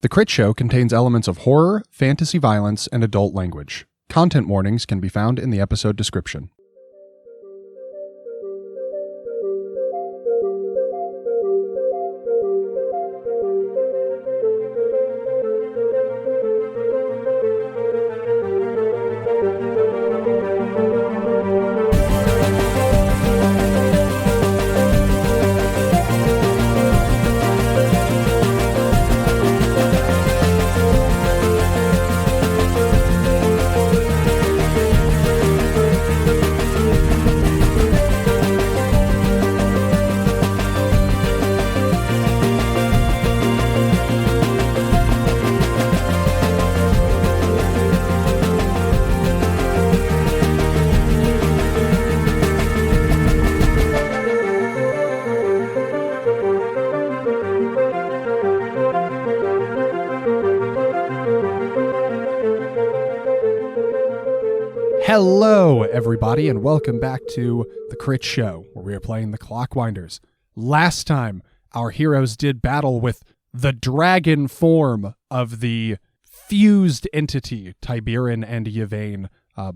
The Critshow contains elements of horror, fantasy violence, and adult language. Content warnings can be found in the episode description. Hello, everybody, and welcome back to the Critshow, where we are playing the Clockwinders. Last time, our heroes did battle with the dragon form of the fused entity, Tiberin and Yvain,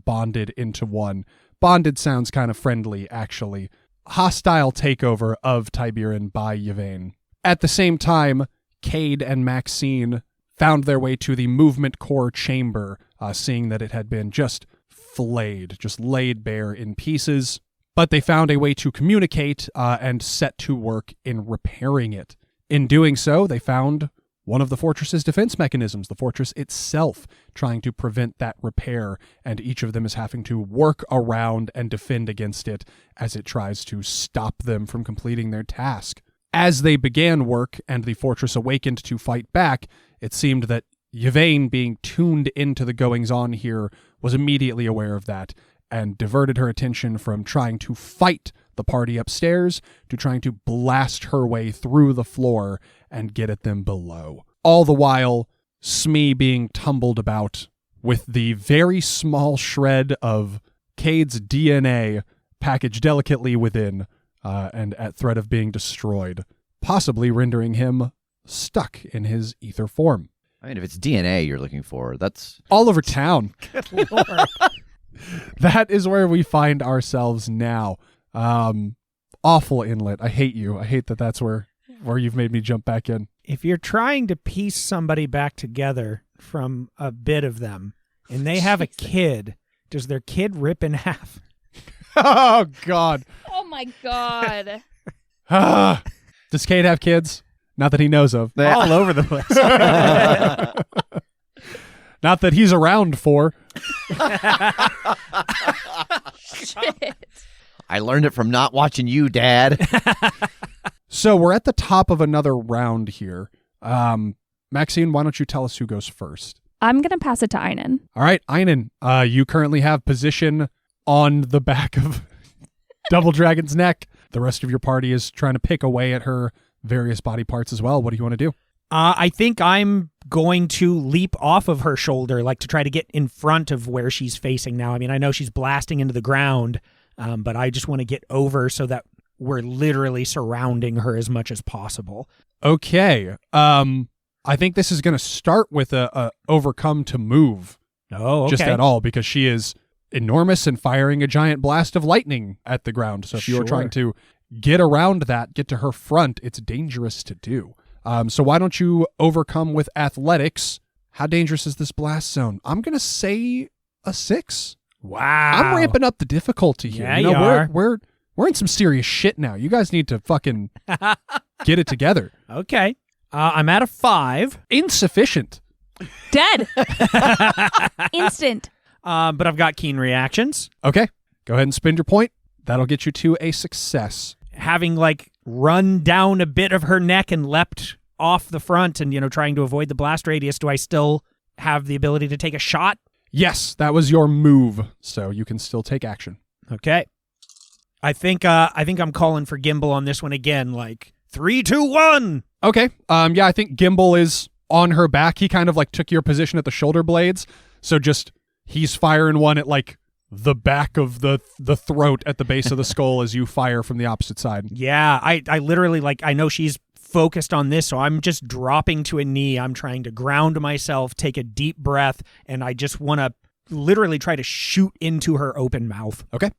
bonded into one. Bonded sounds kind of friendly, actually. Hostile takeover of Tiberin by Yvain. At the same time, Cade and Maxine found their way to the movement core chamber, seeing that it had been just flayed, just laid bare in pieces, but they found a way to communicate and set to work in repairing it. In doing so, they found one of the fortress's defense mechanisms, the fortress itself, trying to prevent that repair, and each of them is having to work around and defend against it as it tries to stop them from completing their task. As they began work and the fortress awakened to fight back, it seemed that Yvain, being tuned into the goings-on here, was immediately aware of that and diverted her attention from trying to fight the party upstairs to trying to blast her way through the floor and get at them below. All the while, Smee being tumbled about with the very small shred of Cade's DNA packaged delicately within and at threat of being destroyed, possibly rendering him stuck in his ether form. I mean, if it's DNA you're looking for, that's all over town. Good Lord. That is where we find ourselves now. Awful inlet. I hate you. I hate that that's where you've made me jump back in. If you're trying to piece somebody back together from a bit of them, and they have a kid, does their kid rip in half? Oh, God. Oh, my God. Does Cade have kids? Not that he knows of. All over the place. Not that he's around for. Shit. I learned it from not watching you, Dad. So we're at the top of another round here. Maxine, why don't you tell us who goes first? I'm going to pass it to Einon. All right, Einon, you currently have position on the back of Double Dragon's neck. The rest of your party is trying to pick away at her various body parts as well. What do you want to do? I think I'm going to leap off of her shoulder, like to try to get in front of where she's facing now. I mean, I know she's blasting into the ground, but I just want to get over so that we're literally surrounding her as much as possible. Okay. I think this is going to start with a overcome to move. Oh, okay. Just at all, because she is enormous and firing a giant blast of lightning at the ground. So if you're trying to get around that, get to her front, it's dangerous to do. So why don't you overcome with athletics? How dangerous is this blast zone? I'm going to say a 6. Wow. I'm ramping up the difficulty here. Yeah, you are. We're in some serious shit now. You guys need to fucking get it together. Okay. I'm at a 5. Insufficient. Dead. Instant. But I've got keen reactions. Okay. Go ahead and spend your point. That'll get you to a success. Having run down a bit of her neck and leapt off the front and, trying to avoid the blast radius, do I still have the ability to take a shot? Yes, that was your move, so you can still take action. Okay. I think I'm calling for Gimbal on this one again, 3, 2, 1. Okay. Yeah, I think Gimbal is on her back. He kind of took your position at the shoulder blades, so just he's firing one at the back of the throat at the base of the skull as you fire from the opposite side. Yeah, I literally I know she's focused on this, so I'm just dropping to a knee. I'm trying to ground myself, take a deep breath, and I just want to literally try to shoot into her open mouth. Okay.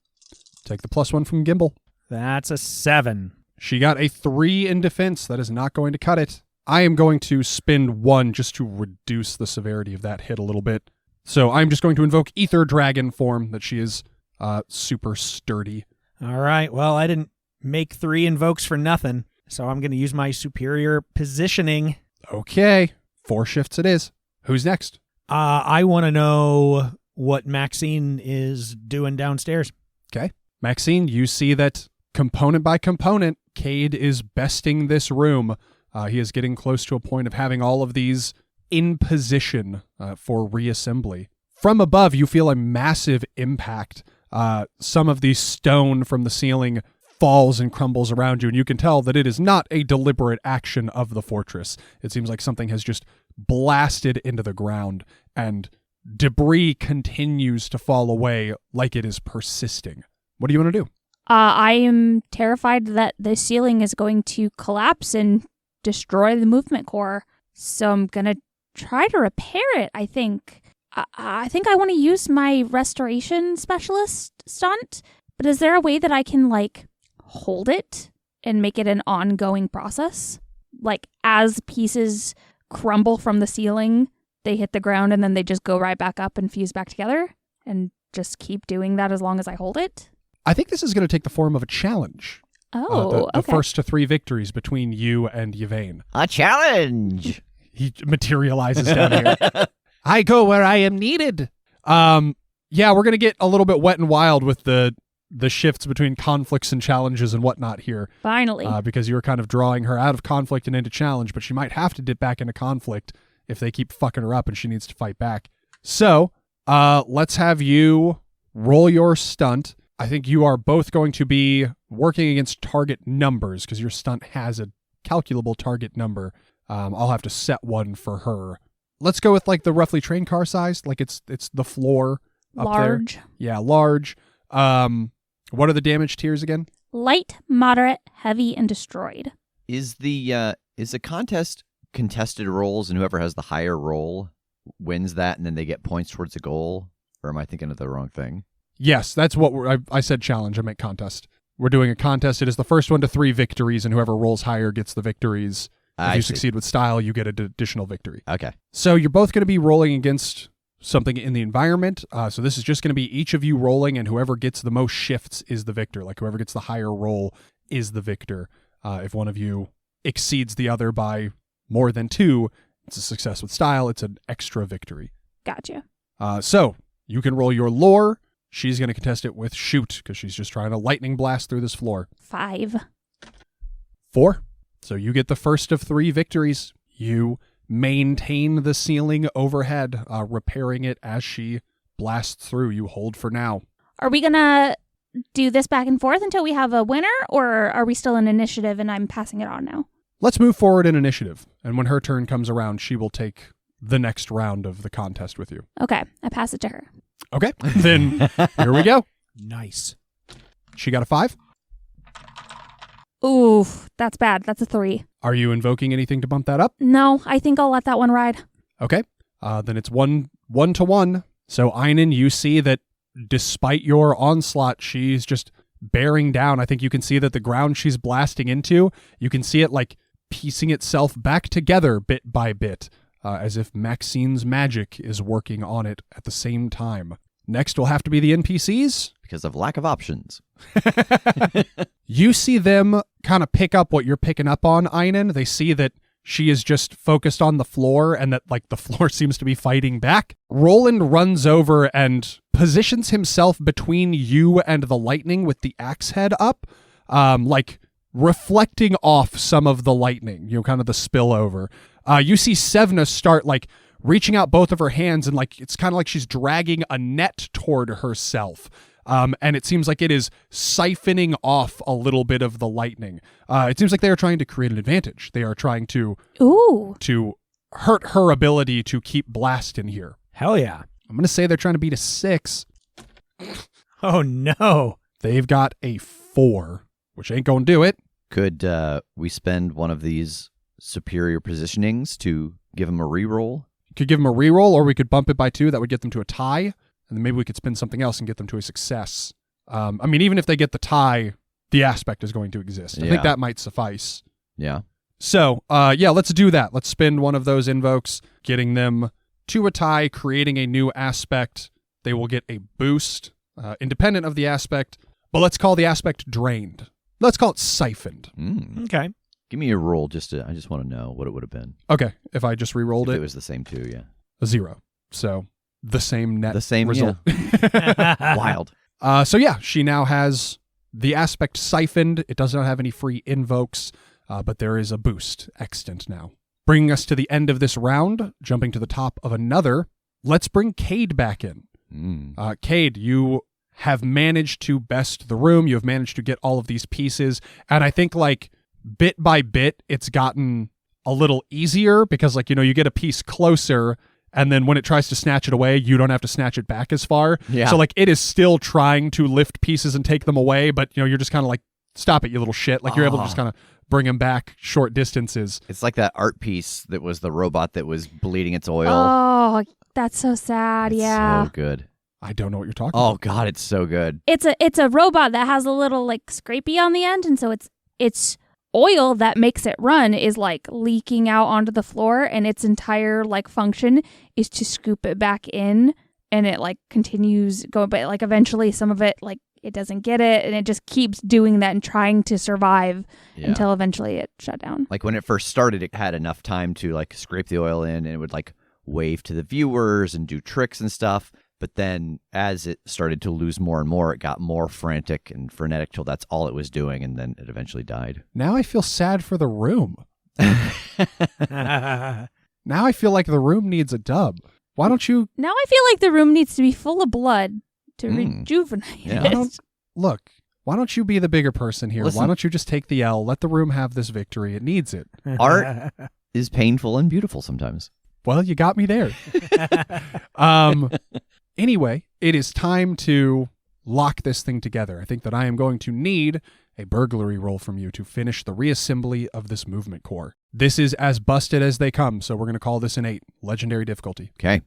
Take the +1 from Gimbal. That's a 7. She got a 3 in defense. That is not going to cut it. I am going to spend 1 just to reduce the severity of that hit a little bit. So I'm just going to invoke Ether Dragon form, that she is super sturdy. All right. Well, I didn't make 3 invokes for nothing, so I'm going to use my superior positioning. Okay. 4 shifts it is. Who's next? I want to know what Maxine is doing downstairs. Okay. Maxine, you see that component by component, Cade is besting this room. He is getting close to a point of having all of these in position for reassembly. From above, you feel a massive impact. Some of the stone from the ceiling falls and crumbles around you, and you can tell that it is not a deliberate action of the fortress. It seems like something has just blasted into the ground, and debris continues to fall away like it is persisting. What do you want to do? I am terrified that the ceiling is going to collapse and destroy the movement core. So I'm going to try to repair it, I think. I think I want to use my restoration specialist stunt. But is there a way that I can, hold it and make it an ongoing process? Like, as pieces crumble from the ceiling, they hit the ground and then they just go right back up and fuse back together? And just keep doing that as long as I hold it? I think this is going to take the form of a challenge. Oh, the okay. first to 3 victories between you and Yvain. A challenge. He materializes down here. I go where I am needed. Yeah, we're going to get a little bit wet and wild with the shifts between conflicts and challenges and whatnot here. Finally. Because you were kind of drawing her out of conflict and into challenge, but she might have to dip back into conflict if they keep fucking her up and she needs to fight back. So, let's have you roll your stunt. I think you are both going to be working against target numbers because your stunt has a calculable target number. I'll have to set one for her. Let's go with the roughly train car size. Like it's the floor up Large. there. Yeah, large. What are the damage tiers again? Light, moderate, heavy, and destroyed. Is the contest contested rolls, and whoever has the higher roll wins that, and then they get points towards the goal? Or am I thinking of the wrong thing? Yes, that's what I said challenge. I meant contest. We're doing a contest. It is the first one to 3 victories, and whoever rolls higher gets the victories. If you succeed with style, you get an additional victory. Okay. So you're both going to be rolling against something in the environment. So this is just going to be each of you rolling, and whoever gets the most shifts is the victor. Like whoever gets the higher roll is the victor. If one of you exceeds the other by more than 2, it's a success with style. It's an extra victory. Gotcha. So you can roll your lore. She's going to contest it with shoot because she's just trying to lightning blast through this floor. 5. 4. So you get the first of 3 victories. You maintain the ceiling overhead, repairing it as she blasts through. You hold for now. Are we going to do this back and forth until we have a winner, or are we still in initiative and I'm passing it on now? Let's move forward in initiative. And when her turn comes around, she will take the next round of the contest with you. Okay, I pass it to her. Okay, then here we go. Nice. She got a 5. Ooh, that's bad. That's a 3. Are you invoking anything to bump that up? No, I think I'll let that one ride. Okay, then it's 1 to 1. So Einon, you see that despite your onslaught, she's just bearing down. I think you can see that the ground she's blasting into, you can see it piecing itself back together bit by bit, as if Maxine's magic is working on it at the same time. Next will have to be the NPCs. Because of lack of options. You see them kind of pick up what you're picking up on, Einon. They see that she is just focused on the floor and that the floor seems to be fighting back. Roland runs over and positions himself between you and the lightning with the axe head up, reflecting off some of the lightning, kind of the spillover. You see Sevna start reaching out both of her hands and it's kind of like she's dragging a net toward herself. And it seems like it is siphoning off a little bit of the lightning. It seems like they are trying to create an advantage. They are trying to hurt her ability to keep blasting here. Hell yeah. I'm going to say they're trying to beat a 6. Oh no. They've got a 4, which ain't going to do it. Could we spend one of these superior positionings to give him a reroll? Could give them a reroll, or we could bump it by 2. That would get them to a tie, and then maybe we could spin something else and get them to a success. I mean, even if they get the tie, the aspect is going to exist. I think that might suffice. Yeah. So, let's do that. Let's spin one of those invokes, getting them to a tie, creating a new aspect. They will get a boost, independent of the aspect, but let's call the aspect drained. Let's call it siphoned. Okay. Give me a roll I just want to know what it would have been. Okay, if I just re-rolled If it. it was the same too, yeah. A 0. So, the same net The same result. Yeah. Wild. She now has the aspect siphoned. It does not have any free invokes, but there is a boost extant now. Bringing us to the end of this round, jumping to the top of another, let's bring Cade back in. Cade, you have managed to best the room. You have managed to get all of these pieces. And I think, like, bit by bit, it's gotten a little easier because, like, you get a piece closer, and then when it tries to snatch it away, you don't have to snatch it back as far. Yeah. So, like, it is still trying to lift pieces and take them away, but, you're just kind of like, stop it, you little shit. Like, you're able to just kind of bring them back short distances. It's like that art piece that was the robot that was bleeding its oil. Oh, that's so sad. It's Yeah. so good. I don't know what you're talking Oh, about. God, it's so good. It's a robot that has a little like scrapey on the end, and so it's oil that makes it run is like leaking out onto the floor, and its entire like function is to scoop it back in, and it like continues going, but like eventually some of it like it doesn't get it, and it just keeps doing that and trying to survive until eventually it shut down. Like when it first started, it had enough time to like scrape the oil in, and it would like wave to the viewers and do tricks and stuff. But then as it started to lose more and more, it got more frantic and frenetic till that's all it was doing, and then it eventually died. Now I feel sad for the room. Now I feel like the room needs a dub. Why don't you... Now I feel like the room needs to be full of blood to rejuvenate Yeah. it. Why don't you be the bigger person here? Listen. Why don't you just take the L? Let the room have this victory. It needs it. Art is painful and beautiful sometimes. Well, you got me there. Anyway, it is time to lock this thing together. I think that I am going to need a burglary roll from you to finish the reassembly of this movement core. This is as busted as they come, so we're going to call this an 8. Legendary difficulty. Okay.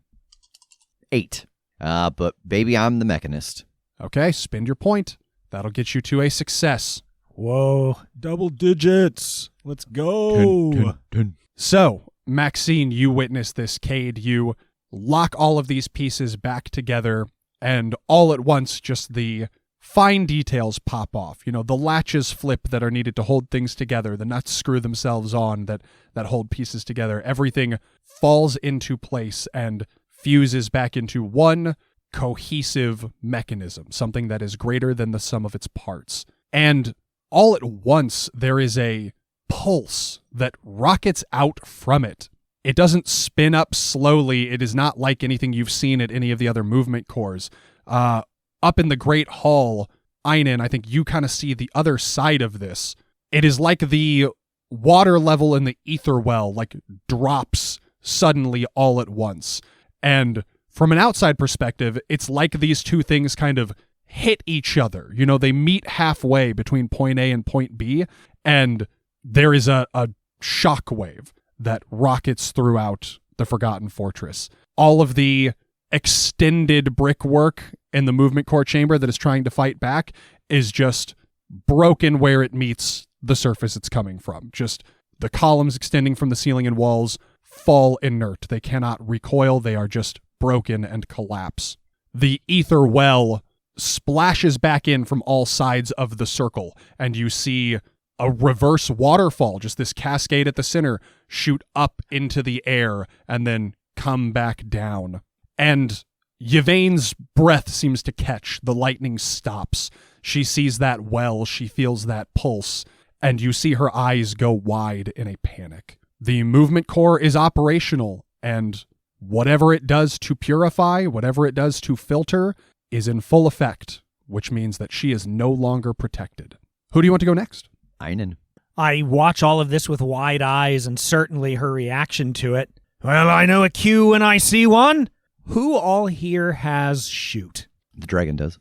8. But baby, I'm the mechanist. Okay, spend your point. That'll get you to a success. Whoa, double digits. Let's go. So, Maxine, you witness this. Cade, you lock all of these pieces back together, and all at once, just the fine details pop off. The latches flip that are needed to hold things together. The nuts screw themselves on that hold pieces together. Everything falls into place and fuses back into one cohesive mechanism, something that is greater than the sum of its parts. And all at once, there is a pulse that rockets out from it. It doesn't spin up slowly. It is not like anything you've seen at any of the other movement cores. Up in the Great Hall, Einon, I think you kind of see the other side of this. It is like the water level in the ether well, like drops suddenly all at once. And from an outside perspective, it's like these two things kind of hit each other. They meet halfway between point A and point B, and there is a shockwave that rockets throughout the Forgotten Fortress. All of the extended brickwork in the movement core chamber that is trying to fight back is just broken where it meets the surface it's coming from. Just the columns extending from the ceiling and walls fall inert. They cannot recoil. They are just broken and collapse. The ether well splashes back in from all sides of the circle, and you see a reverse waterfall, just this cascade at the center, shoot up into the air and then come back down. And Yvain's breath seems to catch. The lightning stops. She sees that well. She feels that pulse. And you see her eyes go wide in a panic. The movement core is operational, and whatever it does to purify, whatever it does to filter, is in full effect, which means that she is no longer protected. Who do you want to go next? Einon. I watch all of this with wide eyes, and certainly her reaction to it. Well, I know a cue when I see one. Who all here has shoot? The dragon does.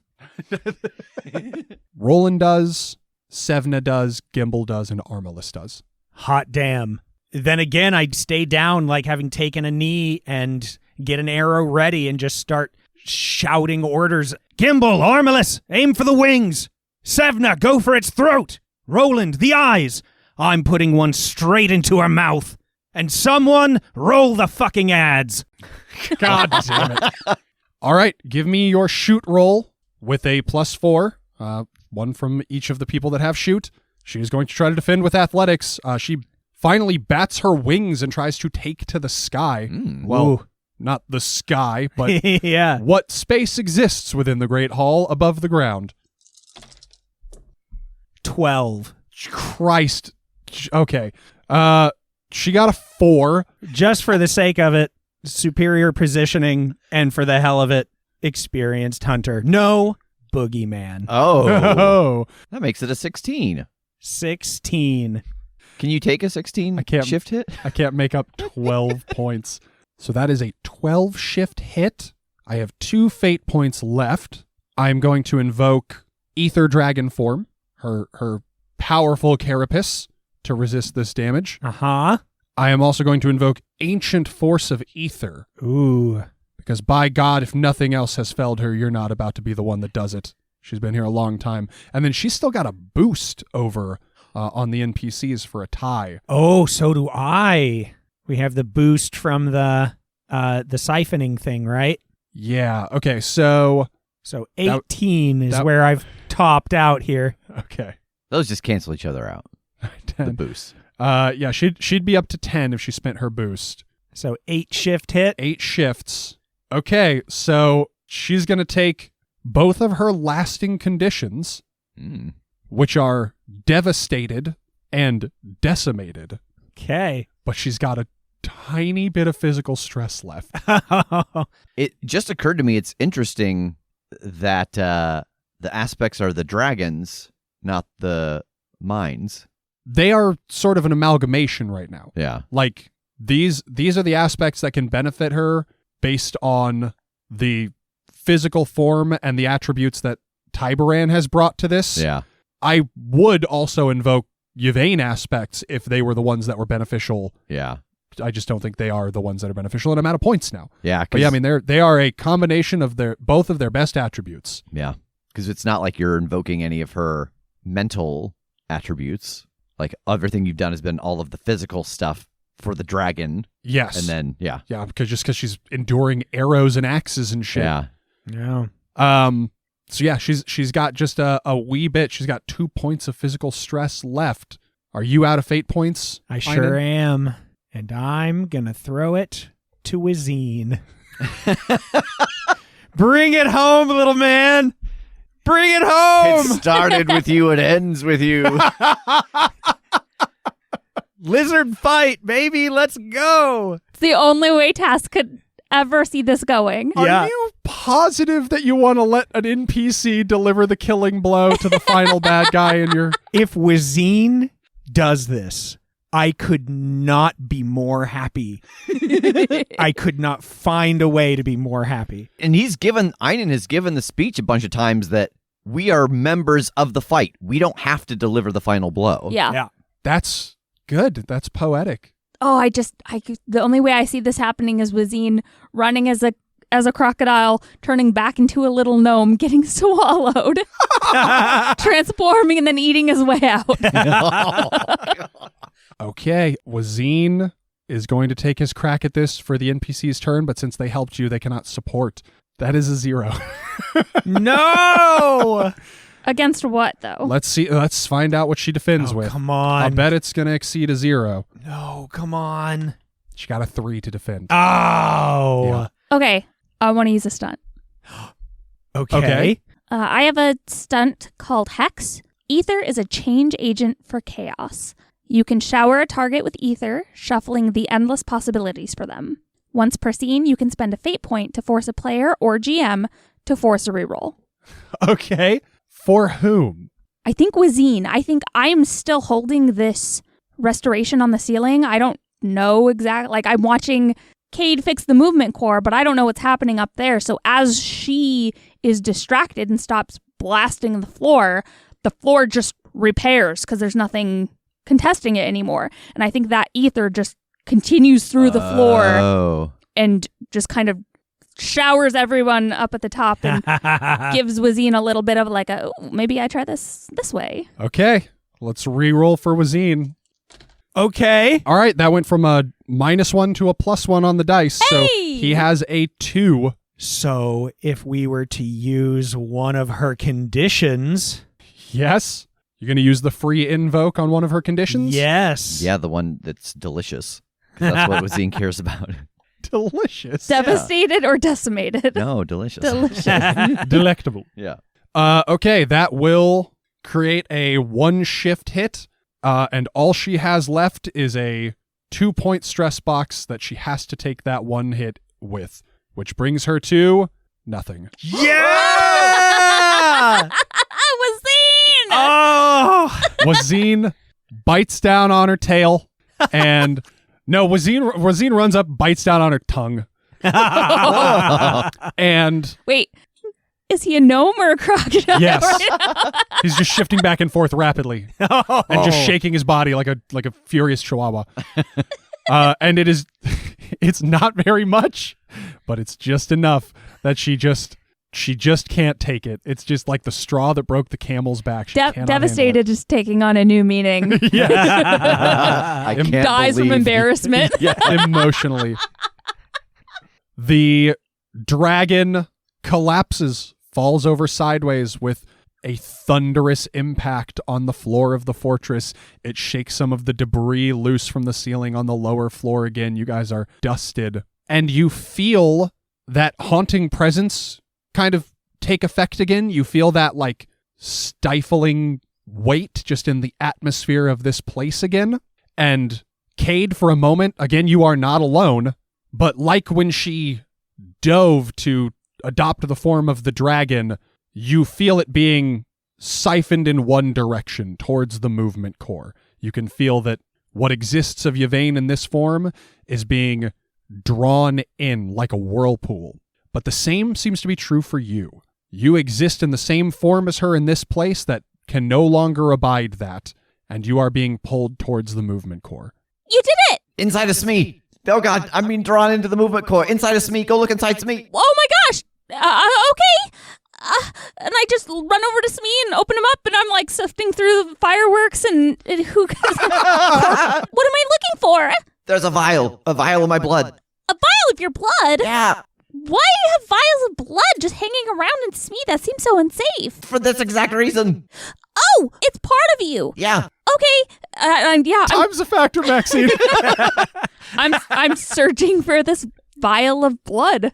Roland does. Sevna does, Gimbal does, and Armalus does. Hot damn. Then again, I'd stay down like having taken a knee and get an arrow ready and just start shouting orders. Gimbal, Armalus, aim for the wings. Sevna, go for its throat. Roland, the eyes. I'm putting one straight into her mouth. And someone roll the fucking ads. God damn it. All right, give me your shoot roll with a +4. One from each of the people that have shoot. She is going to try to defend with athletics. She finally bats her wings and tries to take to the sky. Well, Ooh. not the sky, but Yeah. what space exists within the Great Hall above the ground. 12. Christ. Okay. She got a 4. Just for the sake of it, superior positioning, and for the hell of it, experienced hunter. No boogeyman. Oh, Oh. that makes it a 16. 16. Can you take a 16 I can't- shift hit? I can't make up 12 points. So that is a 12 shift hit. I have 2 fate points left. I'm going to invoke Ether Dragon form, her powerful carapace, to resist this damage. Uh-huh. I am also going to invoke Ancient Force of Ether, Ooh. because by God, if nothing else has felled her, you're not about to be the one that does it. She's been here a long time. And then she's still got a boost over on the NPCs for a tie. Oh, so do I. We have the boost from the siphoning thing, right? Yeah. Okay. So, So 18 is where I've topped out here. okay. Those just cancel each other out. The 10. boost. Yeah, she'd be up to 10 if she spent her boost. So 8 shift hit. 8 shifts. Okay, so she's going to take both of her lasting conditions, which are devastated and decimated, Okay. but she's got a tiny bit of physical stress left. It just occurred to me it's interesting that the aspects are the dragons, not the mines. They are sort of an amalgamation right now. Yeah. Like, these are the aspects that can benefit her based on the physical form and the attributes that Tiberan has brought to this. Yeah. I would also invoke Yvain aspects if they were the ones that were beneficial. Yeah. I just don't think they are the ones that are beneficial, and I'm out of points now. Yeah. But yeah, I mean, they are a combination of both of their best attributes. Yeah. Because it's not like you're invoking any of her mental attributes. Like, everything you've done has been all of the physical stuff for the dragon. Yes. And then, yeah. Yeah, because she's enduring arrows and axes and shit. Yeah. Yeah. So yeah, she's got just a wee bit. She's got 2 points of physical stress left. Are you out of fate points? I sure Einon? am. And I'm going to throw it to Wazine. Bring it home, little man. Bring it home. It started with you, it ends with you. Lizard fight, baby. Let's go. It's the only way Tass could ever see this going. Yeah. Are you positive that you want to let an NPC deliver the killing blow to the final bad guy in your... If Wazine does this, I could not be more happy. I could not find a way to be more happy. And Einon has given the speech a bunch of times that we are members of the fight. We don't have to deliver the final blow. Yeah. That's good. That's poetic. Oh, the only way I see this happening is Wazine running as a crocodile, turning back into a little gnome, getting swallowed, transforming, and then eating his way out. Okay, Wazine is going to take his crack at this for the NPC's turn, but since they helped you, they cannot support. That is a 0. No! Against what, though? Let's see. Let's find out what she defends with. Come on. I'll bet it's going to exceed a 0. No, come on. She got a 3 to defend. Oh. Yeah. Okay, I want to use a stunt. Okay. I have a stunt called Hex. Ether is a change agent for chaos. You can shower a target with ether, shuffling the endless possibilities for them. Once per scene, you can spend a fate point to force a player or GM to force a reroll. Okay. For whom? I think Wazine. I think I'm still holding this restoration on the ceiling. I don't know exactly. Like, I'm watching Cade fix the movement core, but I don't know what's happening up there. So as she is distracted and stops blasting the floor just repairs because there's nothing contesting it anymore. And I think that ether just continues through the floor and just kind of showers everyone up at the top and gives Wazine a little bit of like maybe I try this way. Okay, let's re-roll for Wazine. Okay. All right, that went from a -1 to a +1 on the dice. Hey! So he has a 2. So if we were to use one of her conditions... Yes? You're going to use the free invoke on one of her conditions? Yes. Yeah, the one that's delicious. That's what Wazine cares about. Delicious. Devastated or decimated? No, delicious. Delicious. Delectable. Yeah. Okay, that will create a 1-shift hit, and all she has left is a 2-point stress box that she has to take that 1 hit with, which brings her to nothing. Yeah! Wazine! Oh! Wazine bites down on her tail, and no, Wazine runs up, bites down on her tongue. And Wait, is he a gnome or a crocodile? yes, he's just shifting back and forth rapidly and just shaking his body like a furious chihuahua. And it's not very much, but it's just enough that she just can't take it. It's just like the straw that broke the camel's back. She cannot Devastated is taking on a new meaning. I can't Dies from believe- embarrassment. emotionally. The dragon collapses, falls over sideways with a thunderous impact on the floor of the fortress. It shakes some of the debris loose from the ceiling on the lower floor again. You guys are dusted. And you feel that haunting presence kind of take effect again. You feel that like stifling weight just in the atmosphere of this place again. And Cade, for a moment, again, you are not alone, but like when she dove to adopt the form of the dragon, you feel it being siphoned in one direction towards the movement core. You can feel that what exists of Yvain in this form is being drawn in like a whirlpool. But the same seems to be true for you. You exist in the same form as her in this place that can no longer abide that, and you are being pulled towards the movement core. You did it! Inside of Smee. Oh God, I'm being drawn into the movement core. Inside of Smee. Go look inside Smee. Oh my gosh! Okay. And I just run over to Smee and open him up, and I'm like sifting through the fireworks, and who? What am I looking for? There's a vial of my blood. A vial of your blood? Yeah, Why do you have vials of blood just hanging around in Smee? That seems so unsafe. for this exact reason. Oh, it's part of you. Yeah. Okay. Time's a factor, Maxine. I'm searching for this vial of blood.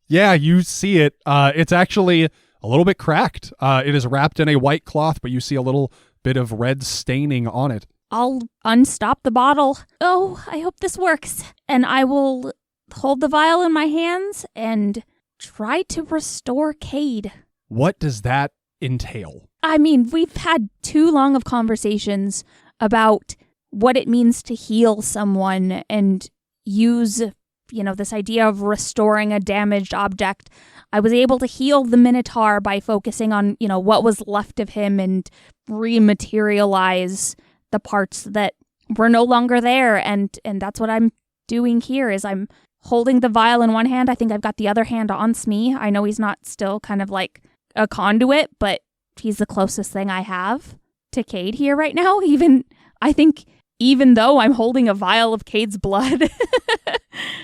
Yeah, you see it. It's actually a little bit cracked. It is wrapped in a white cloth, but you see a little bit of red staining on it. I'll unstop the bottle. Oh, I hope this works. And I will hold the vial in my hands and try to restore Cade. What does that entail? I mean, we've had too long of conversations about what it means to heal someone and use, this idea of restoring a damaged object. I was able to heal the Minotaur by focusing on, what was left of him and rematerialize the parts that were no longer there. And that's what I'm doing here is I'm holding the vial in one hand. I think I've got the other hand on Smee. I know he's not still kind of like a conduit, but he's the closest thing I have to Cade here right now. Even though I'm holding a vial of Cade's blood,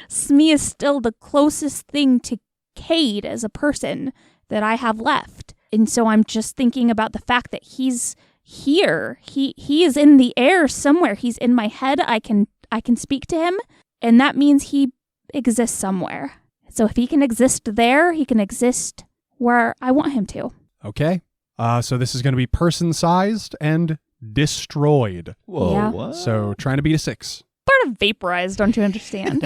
Smee is still the closest thing to Cade as a person that I have left. And so I'm just thinking about the fact that he's here. He is in the air somewhere. He's in my head. I can speak to him, and that means he exists somewhere. So if he can exist there, he can exist where I want him to. Okay. So this is going to be person-sized and destroyed. Whoa. Yeah. What? So trying to beat a 6. Sort of vaporized, don't you understand?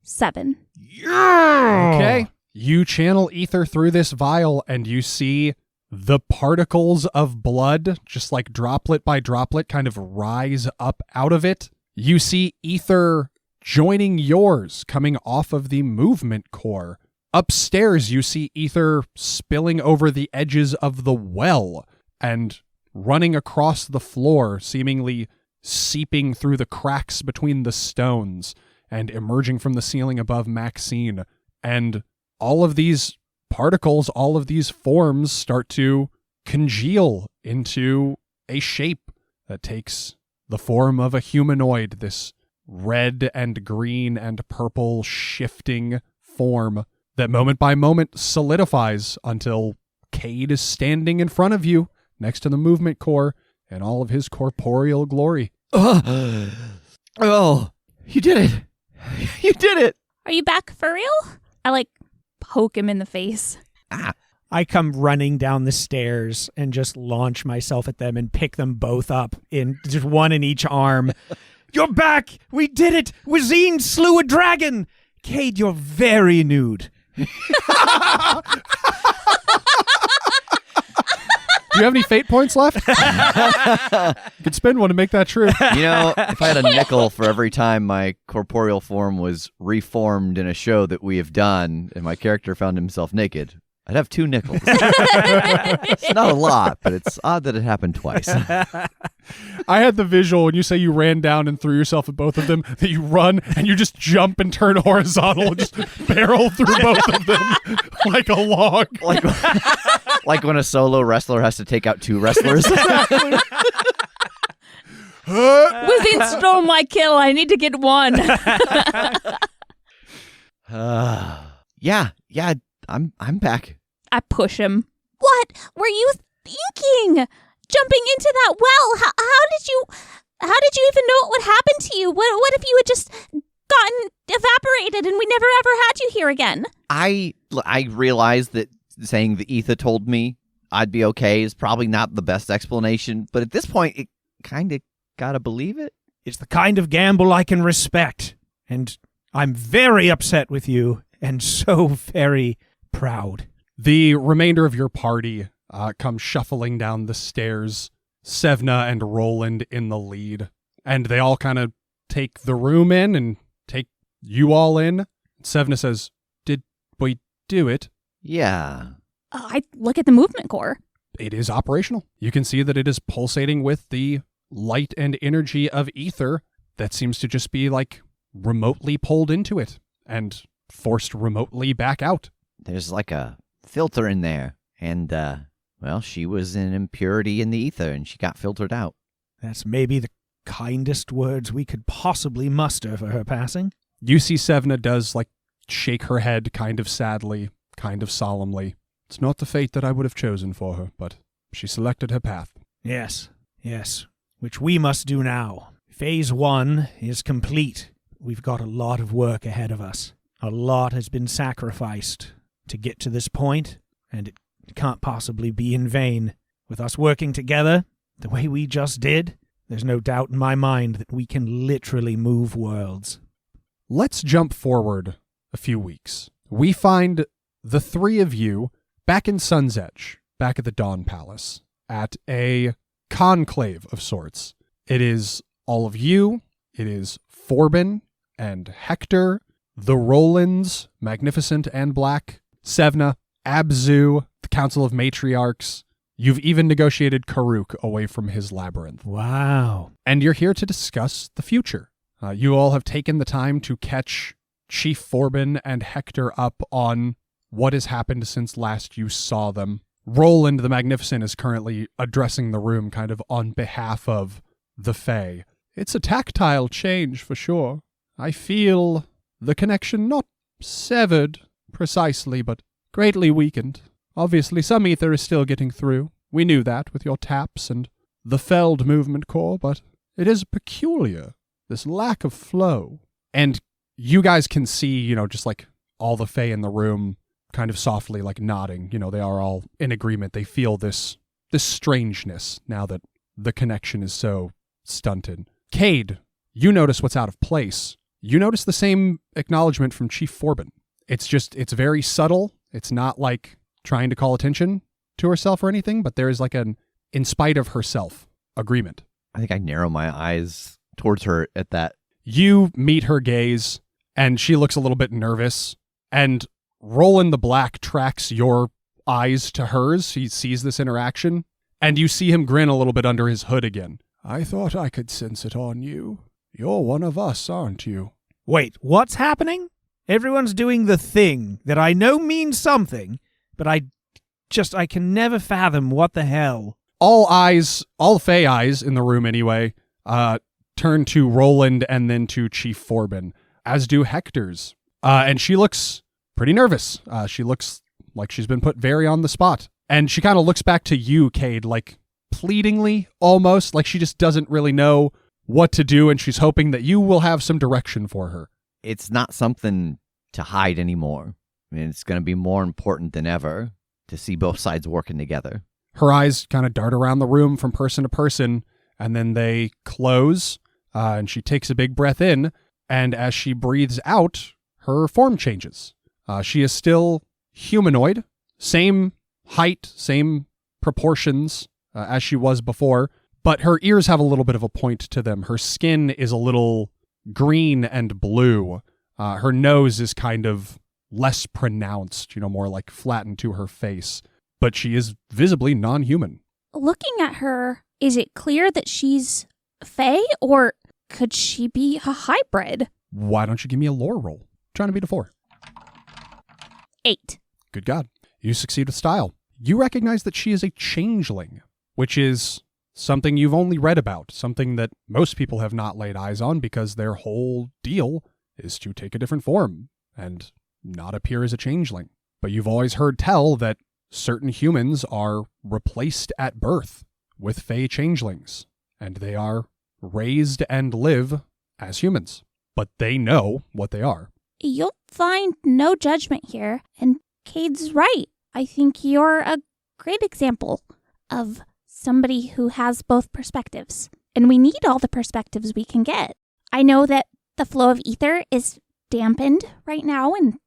7. Okay. You channel ether through this vial and you see the particles of blood, just like droplet by droplet, kind of rise up out of it. You see ether joining yours coming off of the movement core Upstairs, you see ether spilling over the edges of the well and running across the floor, seemingly seeping through the cracks between the stones and emerging from the ceiling above Maxine. And all of these particles, all of these forms start to congeal into a shape that takes the form of a humanoid, this red and green and purple shifting form that moment by moment solidifies until Cade is standing in front of you next to the movement core in all of his corporeal glory. Oh, you did it. You did it. Are you back for real? I poke him in the face. I come running down the stairs and just launch myself at them and pick them both up in just one in each arm. You're back! We did it! Wazine slew a dragon! Cade, you're very nude. Do you have any fate points left? You could spend one to make that true. You know, if I had a nickel for every time my corporeal form was reformed in a show that we have done and my character found himself naked, I'd have 2 nickels. It's not a lot, but it's odd that it happened twice. I had the visual when you say you ran down and threw yourself at both of them, that you run and you just jump and turn horizontal and just barrel through both of them like a log. Like when a solo wrestler has to take out 2 wrestlers. Within stole my kill. I need to get one. Yeah, I'm back. I push him. What were you thinking? Jumping into that well? How did you even know it would happen to you? What if you had just gotten evaporated and we never ever had you here again? I realized that saying the ether told me I'd be okay is probably not the best explanation, but at this point, it kind of gotta believe it. It's the kind of gamble I can respect, and I'm very upset with you, and so very proud. The remainder of your party come shuffling down the stairs, Sevna and Roland in the lead, and they all kind of take the room in and take you all in. Sevna says, "Did we do it?" Yeah. I look at the movement core. It is operational. You can see that it is pulsating with the light and energy of ether that seems to just be remotely pulled into it and forced remotely back out. There's a filter in there, and, she was an impurity in the ether, and she got filtered out. That's maybe the kindest words we could possibly muster for her passing. You see Sevna does, shake her head kind of sadly, kind of solemnly. It's not the fate that I would have chosen for her, but she selected her path. Yes, which we must do now. Phase 1 is complete. We've got a lot of work ahead of us. A lot has been sacrificed to get to this point, and it can't possibly be in vain. With us working together, the way we just did, there's no doubt in my mind that we can literally move worlds. Let's jump forward a few weeks. We find the 3 of you back in Sun's Edge, back at the Dawn Palace, at a conclave of sorts. It is all of you, it is Forbin and Hector, the Rolands, Magnificent and Black, Sevna, Abzu, the Council of Matriarchs. You've even negotiated Karuk away from his labyrinth. Wow. And you're here to discuss the future. You all have taken the time to catch Chief Forbin and Hector up on what has happened since last you saw them. Roland the Magnificent is currently addressing the room kind of on behalf of the Fae. It's a tactile change for sure. I feel the connection not severed precisely, but greatly weakened. Obviously, some ether is still getting through. We knew that with your taps and the Feld movement core, but it is peculiar, this lack of flow. And you guys can see, just all the Fae in the room kind of softly nodding. They are all in agreement. They feel this strangeness now that the connection is so stunted. Cade, you notice what's out of place. You notice the same acknowledgement from Chief Forbin. It's very subtle. It's not trying to call attention to herself or anything, but there is an in spite of herself agreement. I think I narrow my eyes towards her at that. You meet her gaze, and she looks a little bit nervous, and Roland the Black tracks your eyes to hers. He sees this interaction, and you see him grin a little bit under his hood again. I thought I could sense it on you. You're one of us, aren't you? Wait, what's happening? Everyone's doing the thing that I know means something, but I can never fathom what the hell. All Fey eyes in the room anyway, turn to Roland and then to Chief Forbin, as do Hector's. And she looks pretty nervous. She looks like she's been put very on the spot. And she kind of looks back to you, Cade, like pleadingly almost, like she just doesn't really know what to do, and she's hoping that you will have some direction for her. It's not something to hide anymore. I mean, it's going to be more important than ever to see both sides working together. Her eyes kind of dart around the room from person to person, and then they close, and she takes a big breath in, and as she breathes out, her form changes. She is still humanoid, same height, same proportions as she was before, but her ears have a little bit of a point to them. Her skin is a little green and blue. Her nose is kind of less pronounced, more like flattened to her face, but she is visibly non-human. Looking at her, is it clear that she's Fae, or could she be a hybrid? Why don't you give me a lore roll? Trying to beat a 4. 8. Good God. You succeed with style. You recognize that she is a changeling, which is something you've only read about, something that most people have not laid eyes on because their whole deal is to take a different form and not appear as a changeling. But you've always heard tell that certain humans are replaced at birth with Fey changelings, and they are raised and live as humans, but they know what they are. You'll find no judgment here, and Cade's right. I think you're a great example of somebody who has both perspectives, and we need all the perspectives we can get. I know that the flow of ether is dampened right now, and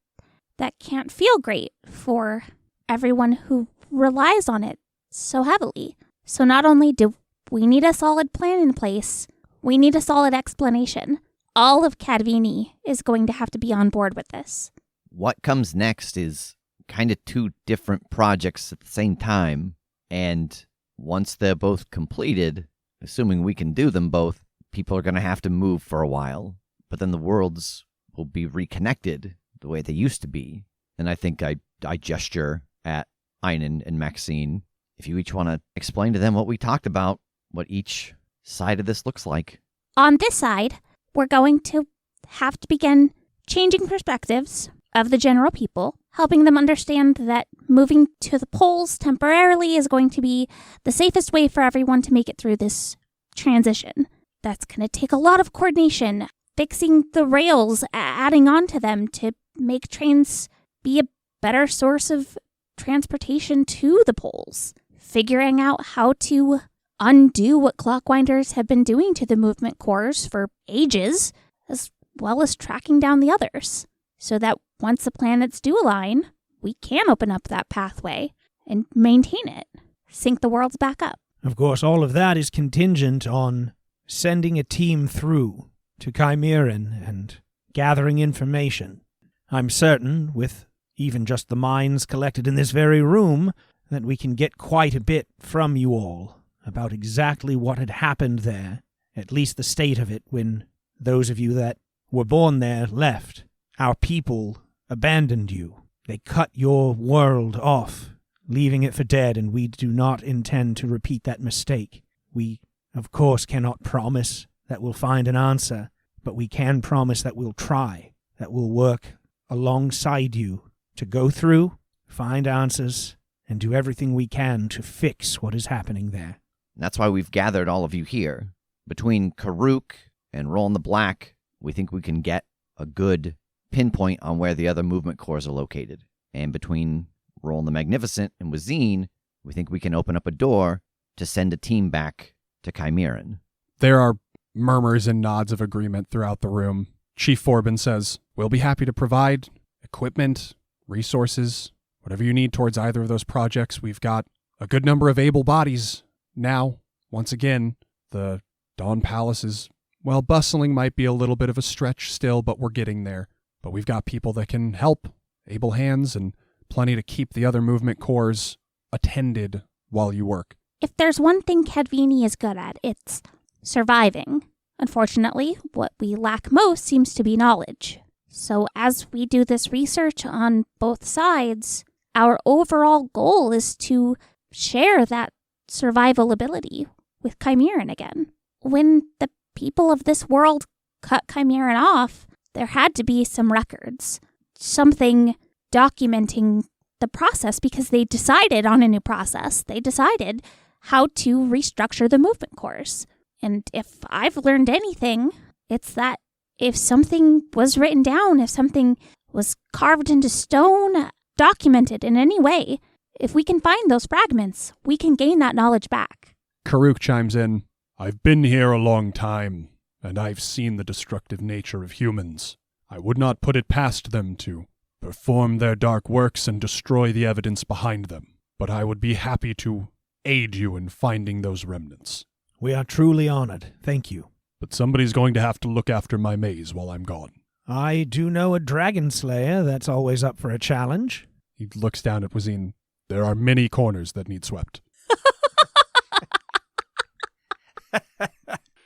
that can't feel great for everyone who relies on it so heavily. So not only do we need a solid plan in place, we need a solid explanation. All of Cadvini is going to have to be on board with this. What comes next is kind of two different projects at the same time, and once they're both completed, assuming we can do them both, people are going to have to move for a while, but then the worlds will be reconnected the way they used to be. And I think I gesture at Einon and Maxine. If you each want to explain to them what we talked about, what each side of this looks like. On this side, we're going to have to begin changing perspectives of the general people, helping them understand that moving to the poles temporarily is going to be the safest way for everyone to make it through this transition. That's going to take a lot of coordination, fixing the rails, adding on to them to make trains be a better source of transportation to the poles, figuring out how to undo what Clockwinders have been doing to the movement cores for ages, as well as tracking down the others, so that once the planets do align, we can open up that pathway and maintain it, sync the worlds back up. Of course, all of that is contingent on sending a team through to Chimeran and gathering information. I'm certain, with even just the minds collected in this very room, that we can get quite a bit from you all about exactly what had happened there, at least the state of it when those of you that were born there left. Our people abandoned you. They cut your world off, leaving it for dead, and we do not intend to repeat that mistake. We, of course, cannot promise that we'll find an answer, but we can promise that we'll try, that we'll work alongside you to go through, find answers, and do everything we can to fix what is happening there. That's why we've gathered all of you here. Between Karuk and Roland the Black, we think we can get a good pinpoint on where the other movement cores are located. And between Roland the Magnificent and Wazine, we think we can open up a door to send a team back to Chimeran. There are murmurs and nods of agreement throughout the room. Chief Forbin says, "We'll be happy to provide equipment, resources, whatever you need towards either of those projects. We've got a good number of able bodies now. Once again, the Dawn Palace is, well, bustling might be a little bit of a stretch still, but we're getting there. But we've got people that can help able hands and plenty to keep the other movement cores attended while you work. If there's one thing Kedvini is good at, it's surviving. Unfortunately, what we lack most seems to be knowledge. So as we do this research on both sides, our overall goal is to share that survival ability with Chimeran again. When the people of this world cut Chimeran off, there had to be some records, something documenting the process, because they decided on a new process. They decided how to restructure the movement cores. And if I've learned anything, it's that if something was written down, if something was carved into stone, documented in any way, if we can find those fragments, we can gain that knowledge back. Karuk chimes in, I've been here a long time, and I've seen the destructive nature of humans. I would not put it past them to perform their dark works and destroy the evidence behind them, but I would be happy to aid you in finding those remnants. We are truly honored. Thank you. But somebody's going to have to look after my maze while I'm gone. I do know a dragon slayer that's always up for a challenge. He looks down at Wazine. There are many corners that need swept.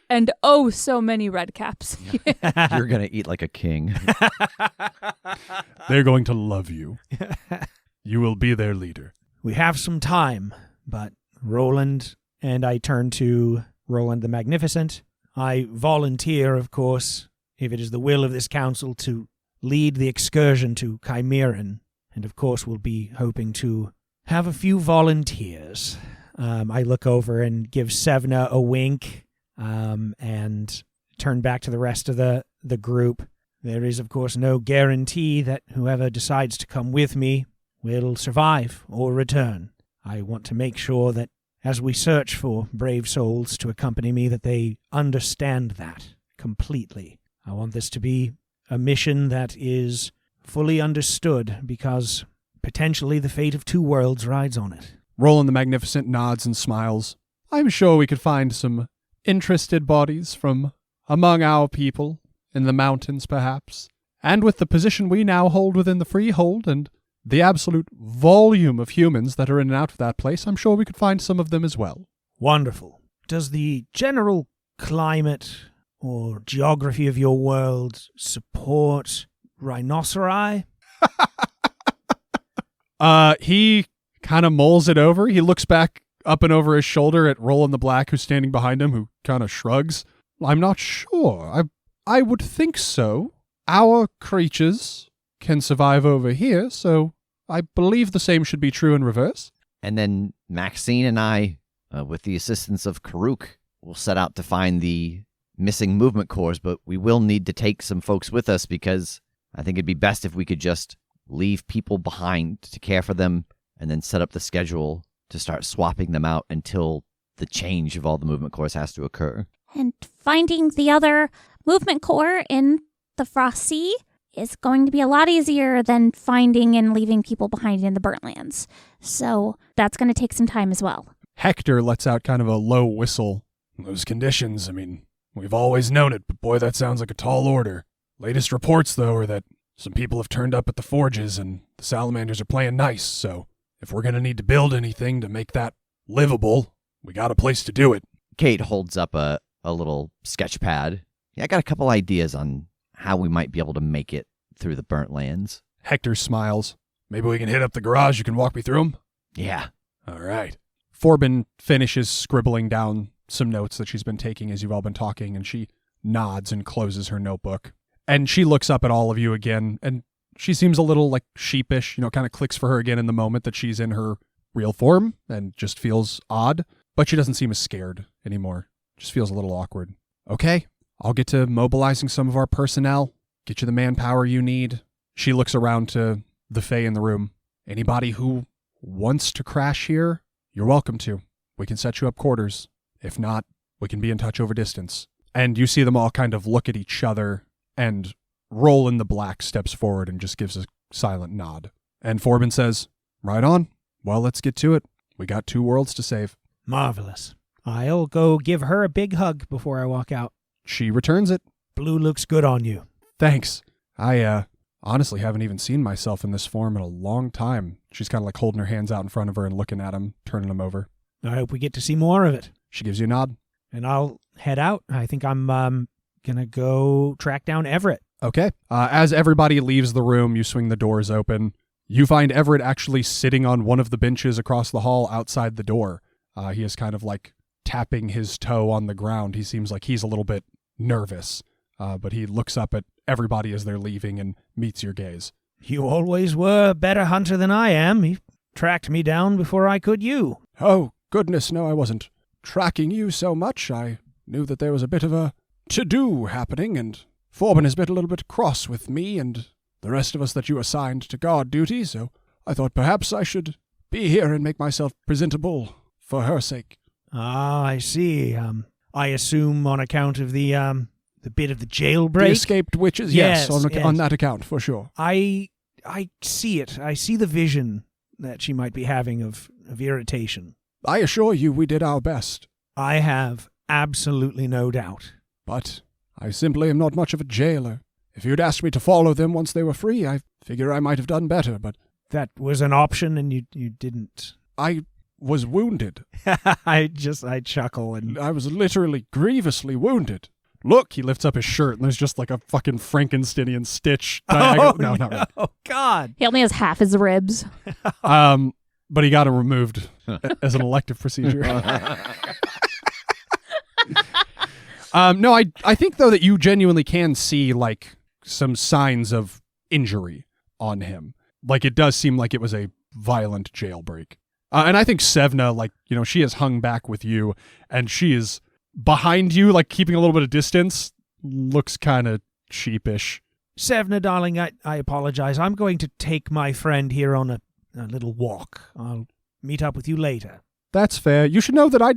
And oh, so many red caps. You're going to eat like a king. They're going to love you. You will be their leader. We have some time, but Roland, and I turn to Roland the Magnificent. I volunteer, of course, if it is the will of this council, to lead the excursion to Chimeran, and of course we'll be hoping to have a few volunteers. I look over and give Sevna a wink, and turn back to the rest of the group. There is, of course, no guarantee that whoever decides to come with me will survive or return. I want to make sure that as we search for brave souls to accompany me, that they understand that completely. I want this to be a mission that is fully understood, because potentially the fate of two worlds rides on it. Roland the Magnificent nods and smiles. I'm sure we could find some interested bodies from among our people, in the mountains perhaps. And with the position we now hold within the Freehold and the absolute volume of humans that are in and out of that place, I'm sure we could find some of them as well. Wonderful. Does the general climate or geography of your world support rhinoceri? He kind of mulls it over. He looks back up and over his shoulder at Roland the Black, who's standing behind him, who kind of shrugs. I'm not sure. I would think so. Our creatures can survive over here, so I believe the same should be true in reverse. And then Maxine and I, with the assistance of Karuk, will set out to find the missing movement cores, but we will need to take some folks with us, because I think it'd be best if we could just leave people behind to care for them and then set up the schedule to start swapping them out until the change of all the movement cores has to occur. And finding the other movement core in the Frost Sea is going to be a lot easier than finding and leaving people behind in the Burnt Lands. So that's going to take some time as well. Hector lets out kind of a low whistle. Those conditions, I mean, we've always known it, but boy, that sounds like a tall order. Latest reports, though, are that some people have turned up at the forges and the salamanders are playing nice, so if we're going to need to build anything to make that livable, we got a place to do it. Kate holds up a little sketch pad. Yeah, I got a couple ideas on how we might be able to make it through the Burnt Lands. Hector smiles. Maybe we can hit up the garage. You can walk me through them? Yeah. All right. Forbin finishes scribbling down some notes that she's been taking as you've all been talking, and she nods and closes her notebook. And she looks up at all of you again, and she seems a little, sheepish, kind of clicks for her again in the moment that she's in her real form and just feels odd, but she doesn't seem as scared anymore. Just feels a little awkward. Okay, I'll get to mobilizing some of our personnel, get you the manpower you need. She looks around to the Fae in the room. Anybody who wants to crash here, you're welcome to. We can set you up quarters. If not, we can be in touch over distance. And you see them all kind of look at each other, and Roland the Black steps forward and just gives a silent nod. And Forbin says, right on. Well, let's get to it. We got 2 worlds to save. Marvelous. I'll go give her a big hug before I walk out. She returns it. Blue looks good on you. Thanks. I'll honestly haven't even seen myself in this form in a long time. She's kind of like holding her hands out in front of her and looking at him, turning them over. I hope we get to see more of it. She gives you a nod. And I'll head out. I think I'm going to go track down Everett. Okay. As everybody leaves the room, you swing the doors open. You find Everett actually sitting on one of the benches across the hall outside the door. He is kind of like tapping his toe on the ground. He seems like he's a little bit nervous, but he looks up at everybody as they're leaving and meets your gaze. You always were a better hunter than I am. You tracked me down before I could you. Oh, goodness, no, I wasn't tracking you so much. I knew that there was a bit of a to-do happening, and Forbin has been a little bit cross with me and the rest of us that you assigned to guard duty, so I thought perhaps I should be here and make myself presentable for her sake. Ah, I see. I assume on account of the bit of the jailbreak? The escaped witches, yes, Yes. on that account, for sure. I see it. I see the vision that she might be having of irritation. I assure you we did our best. I have absolutely no doubt. But I simply am not much of a jailer. If you'd asked me to follow them once they were free, I figure I might have done better, but... That was an option and you didn't... I was wounded. I chuckle and... I was literally grievously wounded. Look, he lifts up his shirt, and there's just like a fucking Frankensteinian stitch. No, not really. Oh, God. He only has half his ribs. But he got him removed as an elective procedure. No, I think, though, that you genuinely can see, like, some signs of injury on him. Like, it does seem like it was a violent jailbreak. And I think Sevna, like, you know, she is hung back with you, and she is behind you, like, keeping a little bit of distance. Looks kind of sheepish. Sevna, darling, I apologize. I'm going to take my friend here on a little walk. I'll meet up with you later. That's fair. You should know that I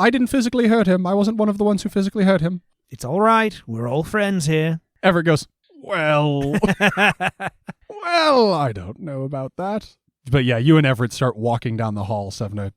didn't physically hurt him. I wasn't one of the ones who physically hurt him. It's all right. We're all friends here. Everett goes, well, I don't know about that. But yeah, you and Everett start walking down the hall. Sevna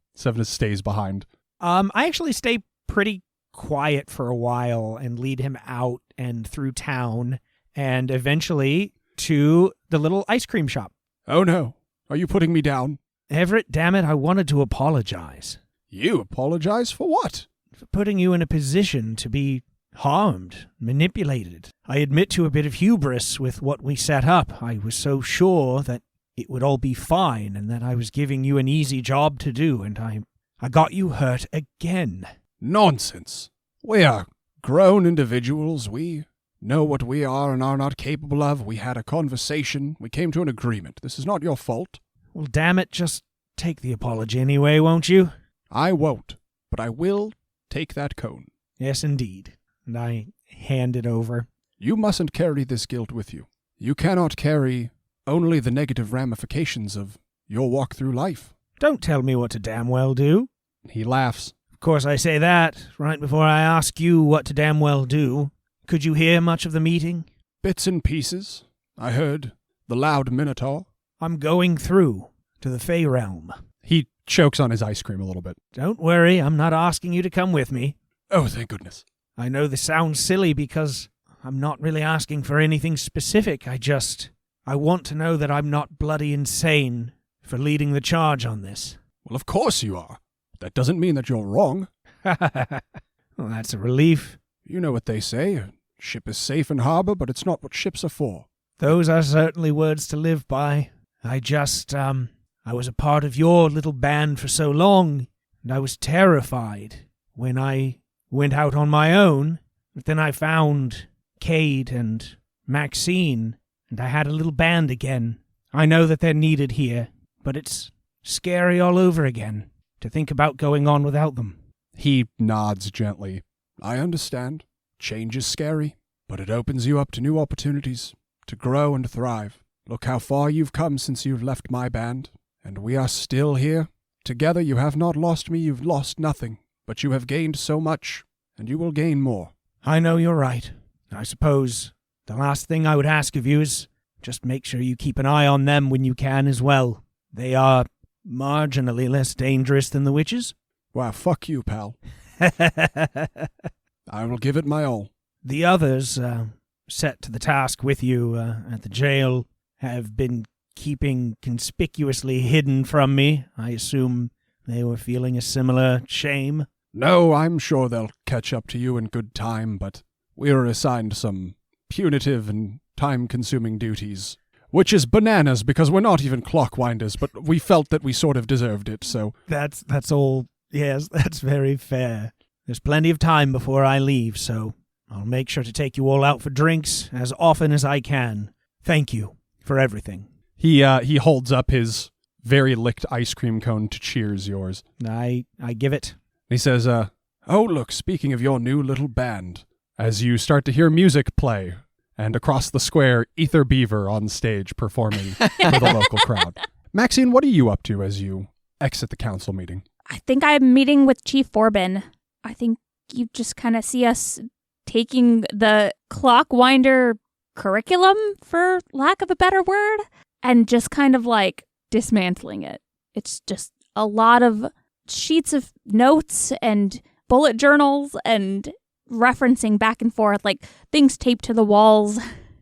stays behind. I actually stay pretty quiet for a while and lead him out and through town and eventually to the little ice cream shop. Oh no. Are you putting me down? Everett, damn it, I wanted to apologize. You apologize for what? For putting you in a position to be harmed, manipulated. I admit to a bit of hubris with what we set up. I was so sure that it would all be fine and that I was giving you an easy job to do, and I got you hurt again. Nonsense. We are grown individuals. We know what we are and are not capable of. We had a conversation. We came to an agreement. This is not your fault. Well, damn it, just take the apology anyway, won't you? I won't, but I will take that cone. Yes, indeed. And I hand it over. You mustn't carry this guilt with you. You cannot carry only the negative ramifications of your walk through life. Don't tell me what to damn well do. He laughs. Of course I say that, right before I ask you what to damn well do. Could you hear much of the meeting? Bits and pieces. I heard the loud minotaur. I'm going through to the Fey Realm. He chokes on his ice cream a little bit. Don't worry, I'm not asking you to come with me. Oh, thank goodness. I know this sounds silly because I'm not really asking for anything specific. I want to know that I'm not bloody insane for leading the charge on this. Well, of course you are. But that doesn't mean that you're wrong. Well, that's a relief. You know what they say. A ship is safe in harbor, but it's not what ships are for. Those are certainly words to live by. I was a part of your little band for so long, and I was terrified when I went out on my own. But then I found Cade and Maxine, and I had a little band again. I know that they're needed here, but it's scary all over again to think about going on without them. He nods gently. I understand. Change is scary, but it opens you up to new opportunities, to grow and thrive. Look how far you've come since you've left my band, and we are still here. Together you have not lost me, you've lost nothing, but you have gained so much, and you will gain more. I know you're right. I suppose the last thing I would ask of you is just make sure you keep an eye on them when you can as well. They are marginally less dangerous than the witches. Well, fuck you, pal. I will give it my all. The others set to the task with you at the jail. have been keeping conspicuously hidden from me. I assume they were feeling a similar shame. No, I'm sure they'll catch up to you in good time, but we were assigned some punitive and time-consuming duties, which is bananas because we're not even Clockwinders, but we felt that we sort of deserved it, so... That's all. Yes, that's very fair. There's plenty of time before I leave, so I'll make sure to take you all out for drinks as often as I can. Thank you for everything. He holds up his very licked ice cream cone to cheers yours. I give it. He says, oh, look, speaking of your new little band, as you start to hear music play, and across the square, Ether Beaver on stage performing for the local crowd. Maxine, what are you up to as you exit the council meeting? I think I'm meeting with Chief Forbin. I think you just kind of see us taking the Clockwinder curriculum, for lack of a better word, and just kind of like dismantling it. It's just a lot of sheets of notes and bullet journals and referencing back and forth, like things taped to the walls,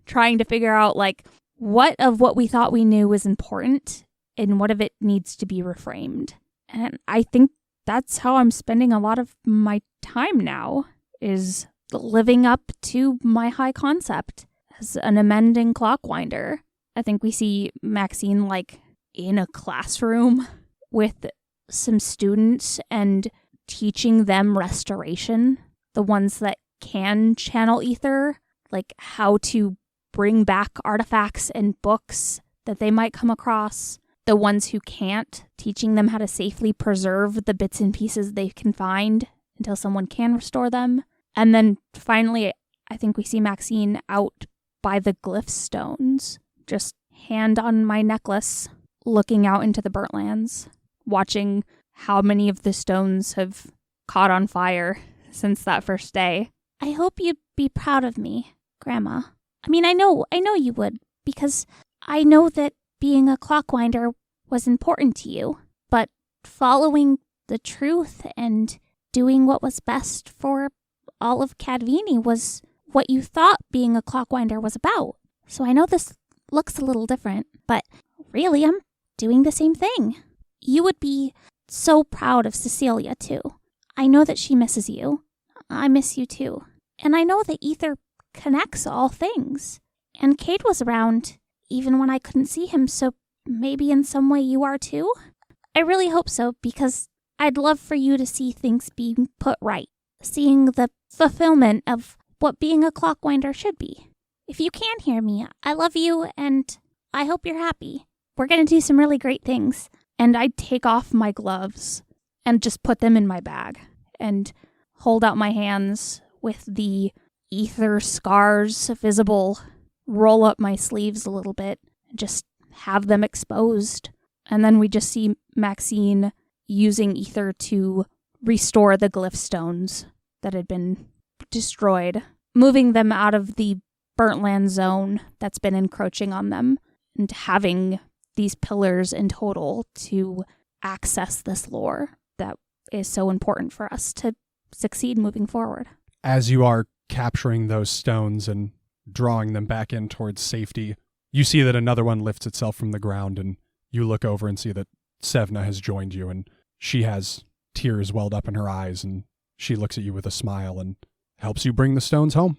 trying to figure out like what of what we thought we knew was important and what of it needs to be reframed. And I think that's how I'm spending a lot of my time now, is living up to my high concept as an amending Clockwinder. I think we see Maxine like in a classroom with some students and teaching them restoration, the ones that can channel ether, like how to bring back artifacts and books that they might come across. The ones who can't, teaching them how to safely preserve the bits and pieces they can find until someone can restore them. And then finally, I think we see Maxine out by the glyph stones, just hand on my necklace, looking out into the burnt lands, watching how many of the stones have caught on fire since that first day. I hope you'd be proud of me, Grandma. I mean, I know you would, because I know that being a Clockwinder was important to you, but following the truth and doing what was best for all of Cadvini was what you thought being a Clockwinder was about. So I know this looks a little different, but really I'm doing the same thing. You would be so proud of Cecilia, too. I know that she misses you. I miss you, too. And I know that ether connects all things. And Cade was around even when I couldn't see him, so maybe in some way you are, too? I really hope so, because I'd love for you to see things being put right, seeing the fulfillment of what being a Clockwinder should be. If you can hear me, I love you, and I hope you're happy. We're going to do some really great things. And I'd take off my gloves and just put them in my bag and hold out my hands with the ether scars visible, roll up my sleeves a little bit, and just have them exposed. And then we just see Maxine using ether to restore the glyph stones that had been destroyed, moving them out of the burnt land zone that's been encroaching on them, and having these pillars in total to access this lore that is so important for us to succeed moving forward. As you are capturing those stones and drawing them back in towards safety, you see that another one lifts itself from the ground, and you look over and see that Sevna has joined you, and she has tears welled up in her eyes, and she looks at you with a smile and helps you bring the stones home.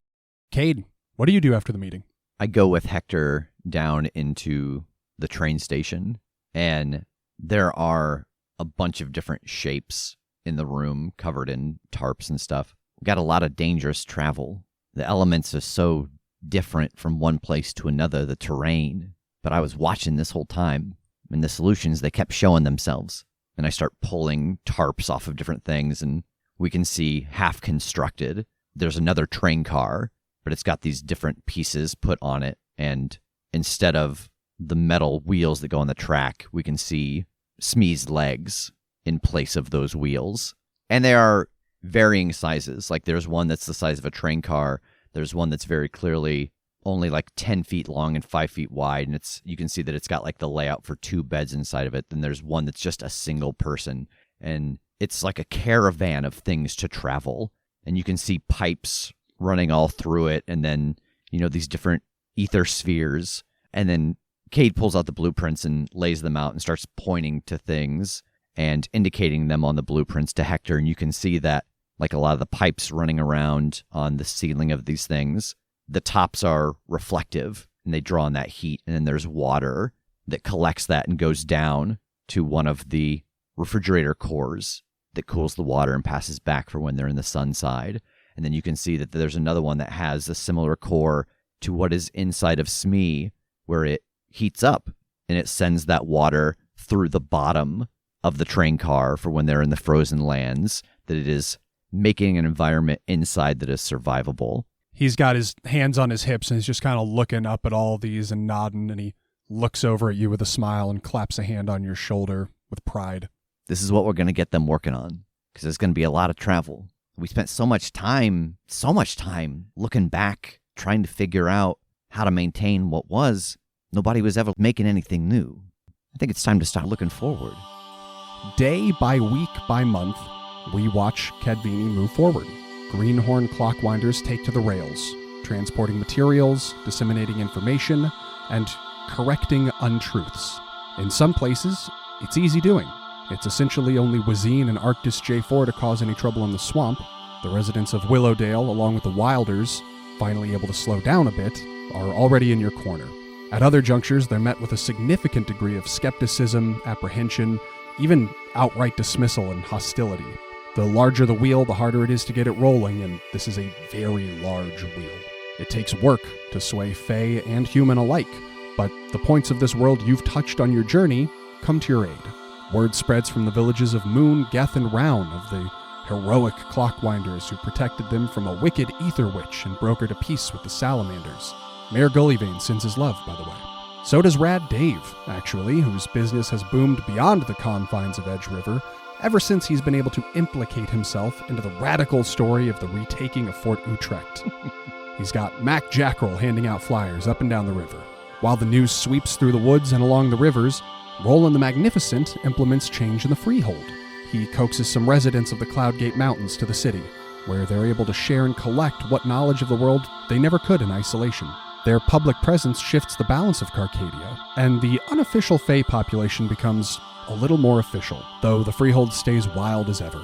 Cade, what do you do after the meeting? I go with Hector down into the train station, and there are a bunch of different shapes in the room covered in tarps and stuff. We've got a lot of dangerous travel. The elements are so different from one place to another, the terrain. But I was watching this whole time, and the solutions, they kept showing themselves. And I start pulling tarps off of different things, and we can see half constructed. There's another train car, but it's got these different pieces put on it, and instead of the metal wheels that go on the track, we can see Smee's legs in place of those wheels. And they are varying sizes. Like there's one that's the size of a train car. There's one that's very clearly only like 10 feet long and 5 feet wide. And you can see that it's got like the layout for 2 beds inside of it. Then there's one that's just a single person. And it's like a caravan of things to travel. And you can see pipes running all through it. And then, these different ether spheres. And then Cade pulls out the blueprints and lays them out and starts pointing to things and indicating them on the blueprints to Hector. And you can see that, like a lot of the pipes running around on the ceiling of these things, the tops are reflective and they draw on that heat. And then there's water that collects that and goes down to one of the refrigerator cores that cools the water and passes back for when they're in the sun side. And then you can see that there's another one that has a similar core to what is inside of Smee, where it heats up and it sends that water through the bottom of the train car for when they're in the frozen lands, that it is making an environment inside that is survivable. He's got his hands on his hips and he's just kind of looking up at all these and nodding, and he looks over at you with a smile and claps a hand on your shoulder with pride. This is what we're going to get them working on, because there's going to be a lot of travel. We spent so much time looking back, trying to figure out how to maintain what was. Nobody was ever making anything new. I think it's time to start looking forward. Day by week by month, we watch Kedvini move forward. Greenhorn Clockwinders take to the rails, transporting materials, disseminating information, and correcting untruths. In some places, it's easy doing. It's essentially only Wazine and Arctis J4 to cause any trouble in the swamp. The residents of Willowdale, along with the Wilders, finally able to slow down a bit, are already in your corner. At other junctures, they're met with a significant degree of skepticism, apprehension, even outright dismissal and hostility. The larger the wheel, the harder it is to get it rolling, and this is a very large wheel. It takes work to sway Fae and human alike, but the points of this world you've touched on your journey come to your aid. Word spreads from the villages of Moon, Geth, and Round of the heroic Clockwinders who protected them from a wicked ether witch and brokered a peace with the salamanders. Mayor Gullyvane sends his love, by the way. So does Rad Dave, actually, whose business has boomed beyond the confines of Edge River ever since he's been able to implicate himself into the radical story of the retaking of Fort Utrecht. He's got Mac Jackrell handing out flyers up and down the river. While the news sweeps through the woods and along the rivers, Roland the Magnificent implements change in the Freehold. He coaxes some residents of the Cloudgate Mountains to the city, where they're able to share and collect what knowledge of the world they never could in isolation. Their public presence shifts the balance of Carcadia, and the unofficial Fae population becomes a little more official, though the Freehold stays wild as ever.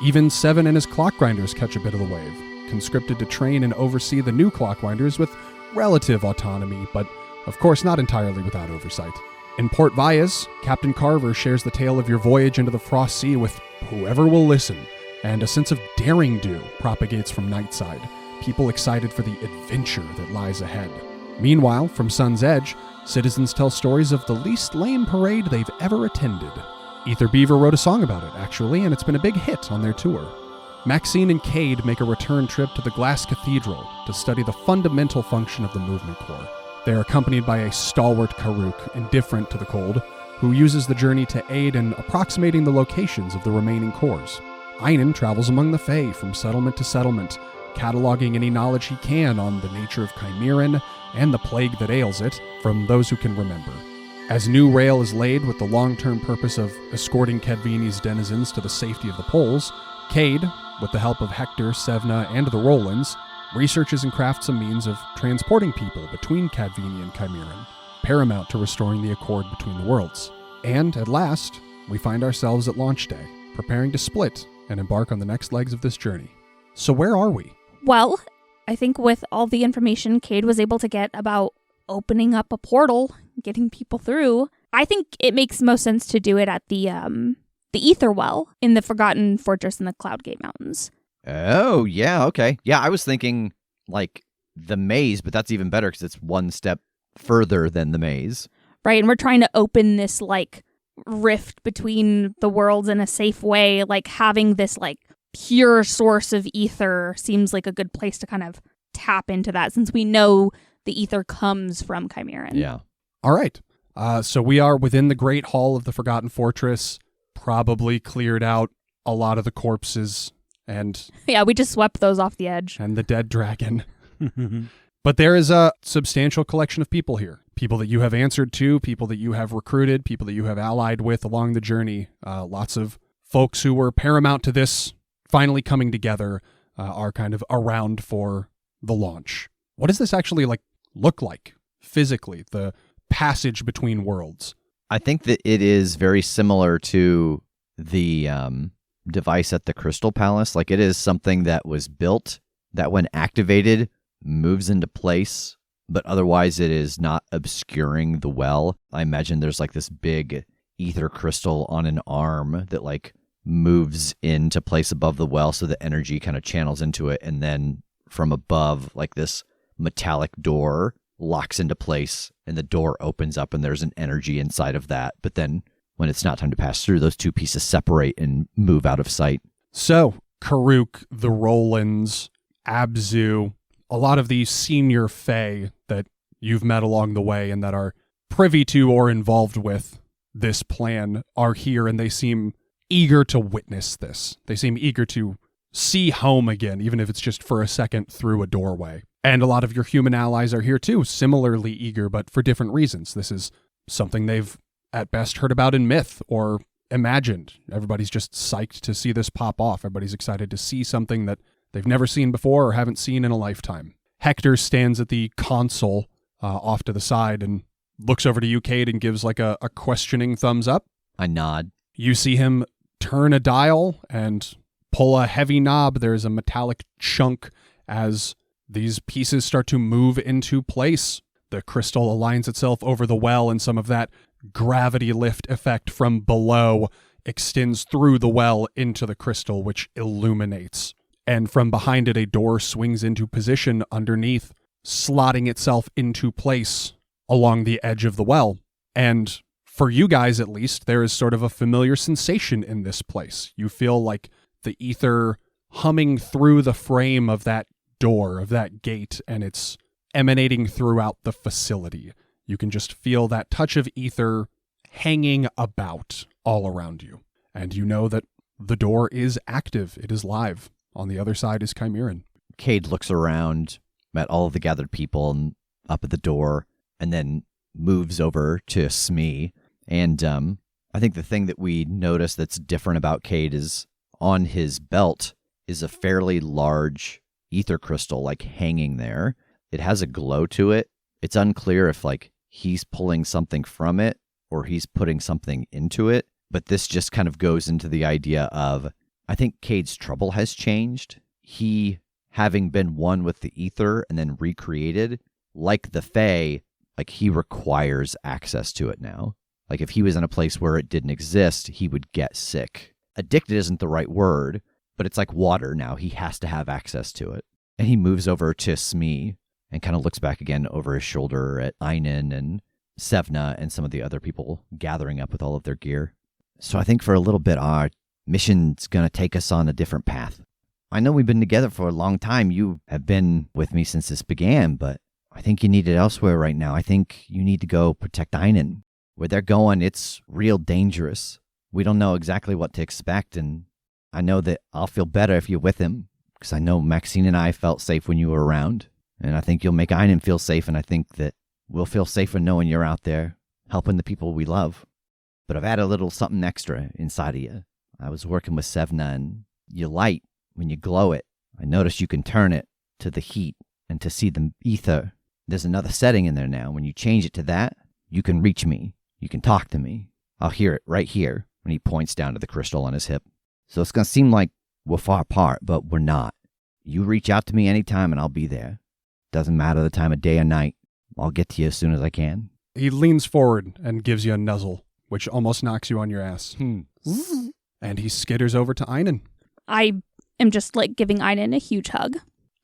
Even Seven and his Clockgrinders catch a bit of the wave, conscripted to train and oversee the new Clockwinders with relative autonomy, but of course not entirely without oversight. In Port Valles, Captain Carver shares the tale of your voyage into the Frost Sea with whoever will listen, and a sense of daring-do propagates from Nightside, people excited for the adventure that lies ahead. Meanwhile, from Sun's Edge, citizens tell stories of the least lame parade they've ever attended. Ether Beaver wrote a song about it, actually, and it's been a big hit on their tour. Maxine and Cade make a return trip to the Glass Cathedral to study the fundamental function of the movement core. They're accompanied by a stalwart Karuk, indifferent to the cold, who uses the journey to aid in approximating the locations of the remaining cores. Einon travels among the Fae from settlement to settlement, cataloging any knowledge he can on the nature of Chimeran and the plague that ails it from those who can remember. As new rail is laid with the long-term purpose of escorting Kedvini's denizens to the safety of the poles, Cade, with the help of Hector, Sevna, and the Rolands, researches and crafts a means of transporting people between Kedvini and Chimeran, paramount to restoring the accord between the worlds. And, at last, we find ourselves at launch day, preparing to split and embark on the next legs of this journey. So where are we? Well, I think with all the information Cade was able to get about opening up a portal, getting people through, I think it makes most sense to do it at the Ether Well in the Forgotten Fortress in the Cloudgate Mountains. Oh, yeah, okay. Yeah, I was thinking, like, the maze, but that's even better because it's one step further than the maze. Right, and we're trying to open this, like, rift between the worlds in a safe way. Like, having this, like, pure source of ether seems like a good place to kind of tap into that, since we know the ether comes from Chimeran. Yeah. All right. So we are within the Great Hall of the Forgotten Fortress, probably cleared out a lot of the corpses and Yeah, we just swept those off the edge. and the dead dragon. But there is a substantial collection of people here. People that you have answered to, people that you have recruited, people that you have allied with along the journey. Lots of folks who were paramount to this finally coming together are kind of around for the launch. What does this actually look like physically? The passage between worlds. I think that it is very similar to the device at the Crystal Palace. Like, it is something that was built that when activated moves into place, but otherwise it is not obscuring the well. I imagine there's like this big ether crystal on an arm that like moves into place above the well, so the energy kind of channels into it, and then from above, like this metallic door locks into place and the door opens up and there's an energy inside of that. But then when it's not time to pass through, those two pieces separate and move out of sight. So, Karuk, the Rolands, Abzu, a lot of these senior Fae that you've met along the way and that are privy to or involved with this plan are here, and they seem eager to witness this. They seem eager to see home again, even if it's just for a second through a doorway. And a lot of your human allies are here too, similarly eager, but for different reasons. This is something they've at best heard about in myth or imagined. Everybody's just psyched to see this pop off. Everybody's excited to see something that they've never seen before or haven't seen in a lifetime. Hector stands at the console off to the side and looks over to you, Cade, and gives like a questioning thumbs up. I nod. You see him turn a dial and pull a heavy knob. There's a metallic chunk as these pieces start to move into place. The crystal aligns itself over the well, and some of that gravity lift effect from below extends through the well into the crystal, which illuminates. And from behind it, a door swings into position underneath, slotting itself into place along the edge of the well. And for you guys, at least, there is sort of a familiar sensation in this place. You feel like the ether humming through the frame of that door, of that gate, and it's emanating throughout the facility. You can just feel that touch of ether hanging about all around you. And you know that the door is active. It is live. On the other side is Chimeran. Cade looks around at all of the gathered people and up at the door, and then moves over to Smee. And I think the thing that we notice that's different about Cade is on his belt is a fairly large ether crystal, like hanging there. It has a glow to it. It's unclear if like he's pulling something from it or he's putting something into it. But this just kind of goes into the idea of, I think Cade's trouble has changed. He, having been one with the ether and then recreated, like the Fae, like he requires access to it now. Like if he was in a place where it didn't exist, he would get sick. Addicted isn't the right word, but it's like water now. He has to have access to it. And he moves over to Smee and kind of looks back again over his shoulder at Einon and Sevna and some of the other people gathering up with all of their gear. So I think for a little bit, our mission's going to take us on a different path. I know we've been together for a long time. You have been with me since this began, but I think you need it elsewhere right now. I think you need to go protect Einon. Where they're going, it's real dangerous. We don't know exactly what to expect, and I know that I'll feel better if you're with him, because I know Maxine and I felt safe when you were around, and I think you'll make Einon feel safe, and I think that we'll feel safer knowing you're out there helping the people we love. But I've had a little something extra inside of you. I was working with Sevna, and your light, when you glow it, I noticed you can turn it to the heat and to see the ether. There's another setting in there now. When you change it to that, you can reach me. You can talk to me. I'll hear it right here. When he points down to the crystal on his hip. So it's going to seem like we're far apart, but we're not. You reach out to me anytime and I'll be there. Doesn't matter the time of day or night. I'll get to you as soon as I can. He leans forward and gives you a nuzzle, which almost knocks you on your ass. And he skitters over to Einon. I am just like giving Einon a huge hug.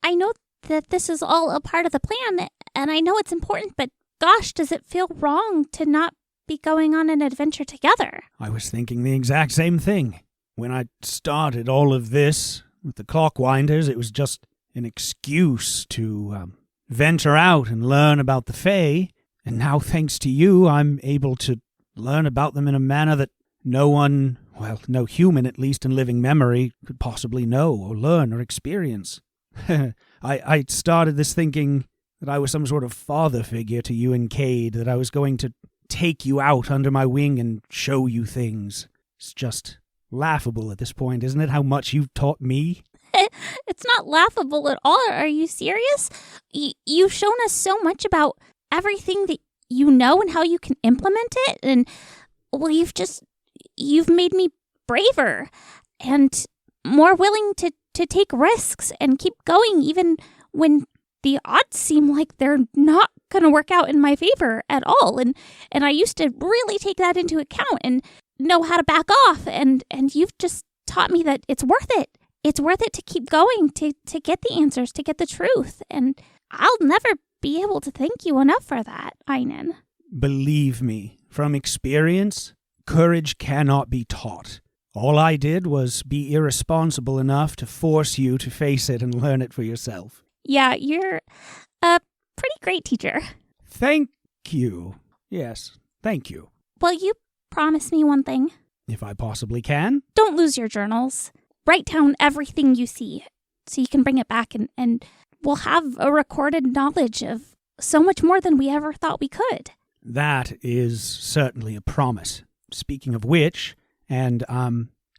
I know that this is all a part of the plan, and I know it's important, but gosh, does it feel wrong to not be going on an adventure together? I was thinking the exact same thing. When I started all of this with the Clockwinders, it was just an excuse to venture out and learn about the Fae, and now thanks to you, I'm able to learn about them in a manner that no one, well, no human at least in living memory, could possibly know or learn or experience. I started this thinking that I was some sort of father figure to you and Cade, that I was going to take you out under my wing and show you things. It's just laughable at this point, isn't it, how much you've taught me? It's not laughable at all. Are you serious? You've shown us so much about everything that you know and how you can implement it. And, well, you've made me braver and more willing to take risks and keep going even when the odds seem like they're not going to work out in my favor at all. And I used to really take that into account and know how to back off. And you've just taught me that it's worth it. It's worth it to keep going, to get the answers, to get the truth. And I'll never be able to thank you enough for that, Einon. Believe me, from experience, courage cannot be taught. All I did was be irresponsible enough to force you to face it and learn it for yourself. Yeah, you're a pretty great teacher. Thank you. Yes, thank you. Will you promise me one thing? If I possibly can. Don't lose your journals. Write down everything you see so you can bring it back and we'll have a recorded knowledge of so much more than we ever thought we could. That is certainly a promise. Speaking of which, and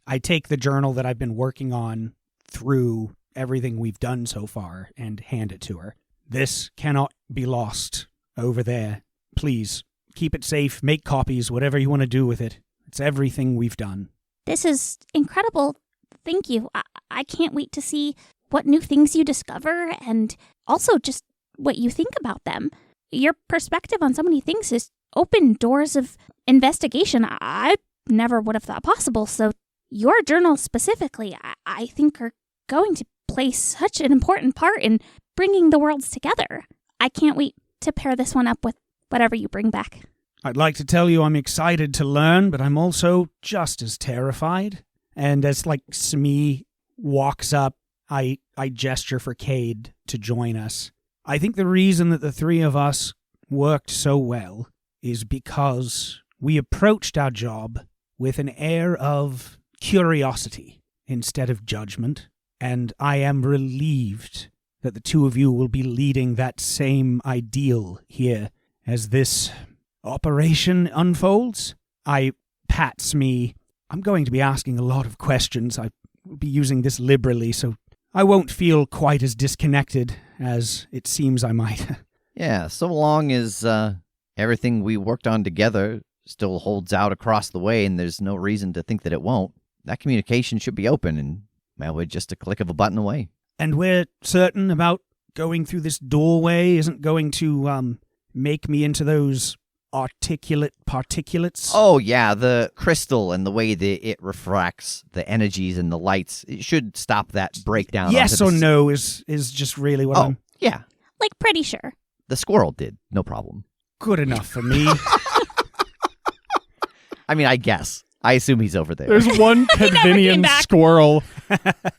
I take the journal that I've been working on through everything we've done so far and hand it to her. This cannot be lost over there. Please, keep it safe, make copies, whatever you want to do with it. It's everything we've done. This is incredible. Thank you. I can't wait to see what new things you discover and also just what you think about them. Your perspective on so many things has opened doors of investigation I never would have thought possible. So your journals specifically, I think are going to play such an important part in bringing the worlds together. I can't wait to pair this one up with whatever you bring back. I'd like to tell you I'm excited to learn, but I'm also just as terrified. And as Smee walks up, I gesture for Cade to join us. I think the reason that the three of us worked so well is because we approached our job with an air of curiosity instead of judgment. And I am relieved that the two of you will be leading that same ideal here as this operation unfolds. I pat Smee. I'm going to be asking a lot of questions. I will be using this liberally, so I won't feel quite as disconnected as it seems I might. Yeah, so long as everything we worked on together still holds out across the way and there's no reason to think that it won't, that communication should be open and, well, we're just a click of a button away. And we're certain about going through this doorway isn't going to make me into those articulate particulates? Oh, yeah, the crystal and the way that it refracts the energies and the lights, it should stop that breakdown. Yes or no is just really what I'm... yeah. Pretty sure. The squirrel did, no problem. Good enough for me. I mean, I guess. I assume he's over there. There's one convenient squirrel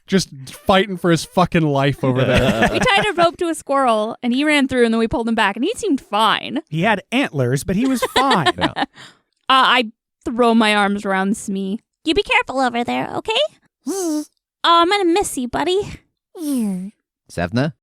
just fighting for his fucking life over there. We tied a rope to a squirrel, and he ran through, and then we pulled him back, and he seemed fine. He had antlers, but he was fine. Yeah. I throw my arms around Smee. You be careful over there, okay? Oh, I'm gonna miss you, buddy. Sevna,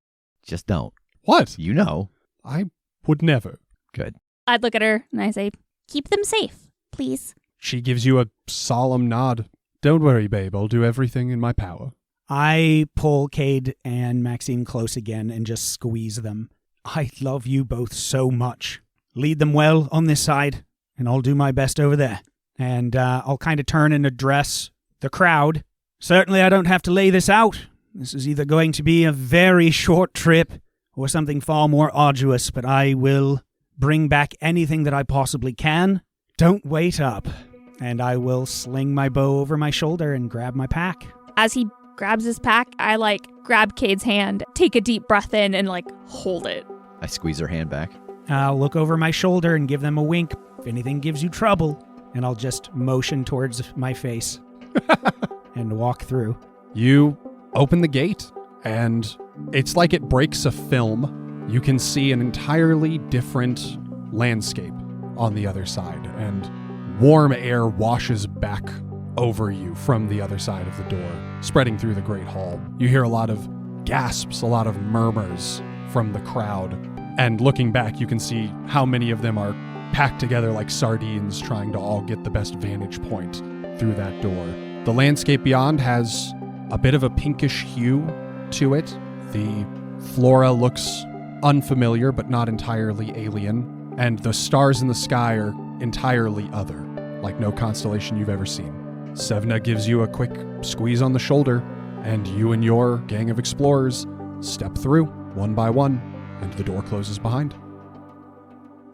just don't. What? You know. I would never. Good. I'd look at her, and I say, Keep them safe, please. She gives you a solemn nod. Don't worry, babe. I'll do everything in my power. I pull Cade and Maxine close again and just squeeze them. I love you both so much. Lead them well on this side, and I'll do my best over there. And I'll kind of turn and address the crowd. Certainly I don't have to lay this out. This is either going to be a very short trip or something far more arduous, but I will bring back anything that I possibly can. Don't wait up. And I will sling my bow over my shoulder and grab my pack. as he grabs his pack, I grab Cade's hand, take a deep breath in, and hold it. I squeeze her hand back. I'll look over my shoulder and give them a wink if anything gives you trouble. And I'll just motion towards my face and walk through. You open the gate, and it's like it breaks a film. You can see an entirely different landscape on the other side, and warm air washes back over you from the other side of the door, spreading through the Great Hall. You hear a lot of gasps, a lot of murmurs from the crowd, and looking back, you can see how many of them are packed together like sardines, trying to all get the best vantage point through that door. The landscape beyond has a bit of a pinkish hue to it. The flora looks unfamiliar, but not entirely alien. and the stars in the sky are entirely other, like no constellation you've ever seen. Sevna gives you a quick squeeze on the shoulder, and you and your gang of explorers step through, one by one, and the door closes behind.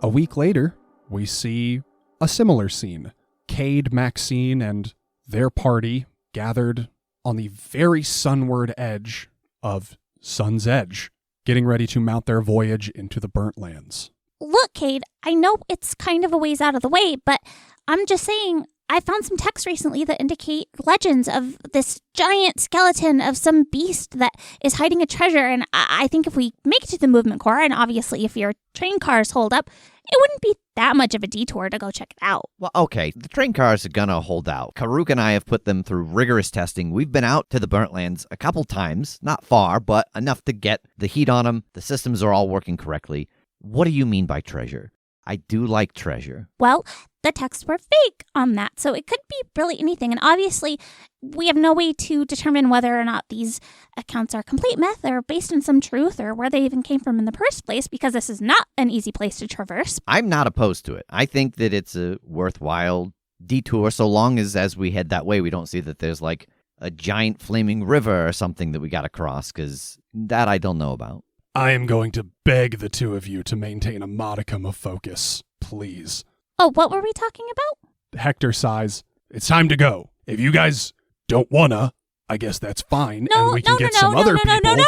A week later, we see a similar scene. Cade, Maxine, and their party gathered on the very sunward edge of Sun's Edge, getting ready to mount their voyage into the Burnt Lands. Look, Cade, I know it's kind of a ways out of the way, but I'm just saying, I found some texts recently that indicate legends of this giant skeleton of some beast that is hiding a treasure, and I think if we make it to the movement core, and obviously if your train cars hold up, it wouldn't be that much of a detour to go check it out. Well, okay, the train cars are gonna hold out. Karuk and I have put them through rigorous testing. We've been out to the Burnt Lands a couple times, not far, but enough to get the heat on them. The systems are all working correctly. What do you mean by treasure? I do like treasure. Well, the texts were fake on that, so it could be really anything. And obviously, we have no way to determine whether or not these accounts are complete myth or based on some truth or where they even came from in the first place, because this is not an easy place to traverse. I'm not opposed to it. I think that it's a worthwhile detour so long as we head that way, we don't see that there's like a giant flaming river or something that we got to cross, because that I don't know about. I am going to beg the two of you to maintain a modicum of focus, please. Oh, what were we talking about? Hector sighs. It's time to go. If you guys don't wanna, I guess that's fine, and we can get some other people. No,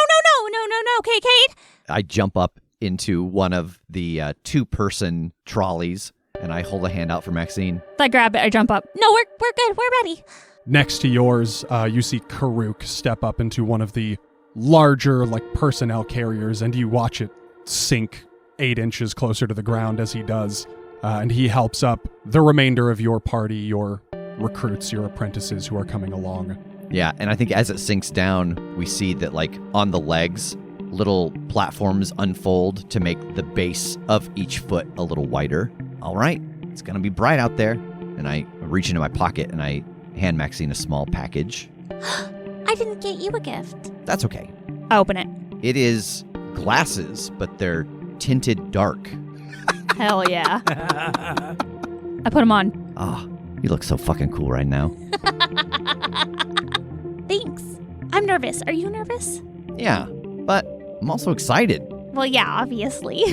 okay, Cade. I jump up into one of the two-person trolleys, and I hold a hand out for Maxine. I grab it, I jump up. No, we're good, we're ready. Next to yours, you see Karuk step up into one of the larger, like, personnel carriers, and you watch it sink 8 inches closer to the ground as he does. And he helps up the remainder of your party, your recruits, your apprentices who are coming along. Yeah, and I think as it sinks down, we see that, like, on the legs, little platforms unfold to make the base of each foot a little wider. All right, it's going to be bright out there. And I reach into my pocket and I hand Maxine a small package. I didn't get you a gift. That's okay. I open it. It is glasses, but they're tinted dark. Hell yeah. I put them on. Ah, you look so fucking cool right now. Thanks. I'm nervous. Are you nervous? Yeah, but I'm also excited. Well, yeah, obviously.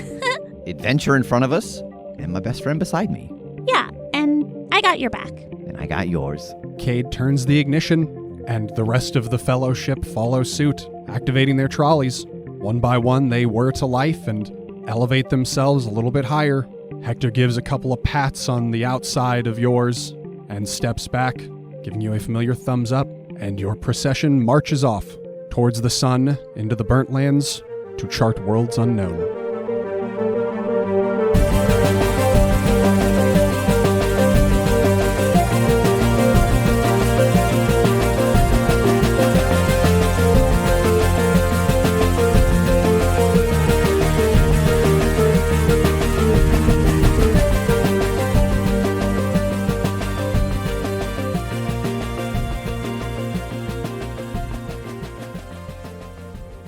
Adventure in front of us, and my best friend beside me. Yeah, and I got your back. And I got yours. Cade turns the ignition, and the rest of the fellowship follow suit, activating their trolleys. One by one, they whir to life and elevate themselves a little bit higher. Hector gives a couple of pats on the outside of yours and steps back, giving you a familiar thumbs up, and your procession marches off towards the sun into the Burnt Lands to chart worlds unknown.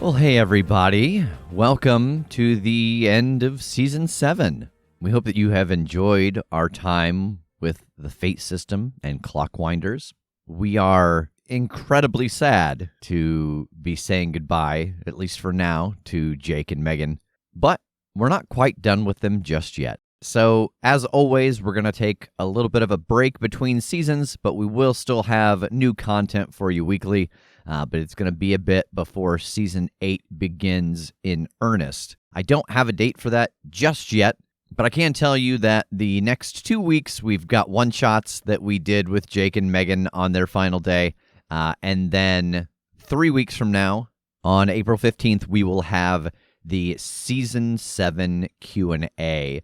Well, hey everybody. Welcome to the end of Season 7. We hope that you have enjoyed our time with the Fate System and Clockwinders. We are incredibly sad to be saying goodbye, at least for now, to Jake and Megan, but we're not quite done with them just yet. So, as always, we're going to take a little bit of a break between seasons, but we will still have new content for you weekly. But it's going to be a bit before Season 8 begins in earnest. I don't have a date for that just yet, but I can tell you that the next 2 weeks, we've got one-shots that we did with Jake and Megan on their final day. And then 3 weeks from now, on April 15th, we will have the Season 7 Q&A.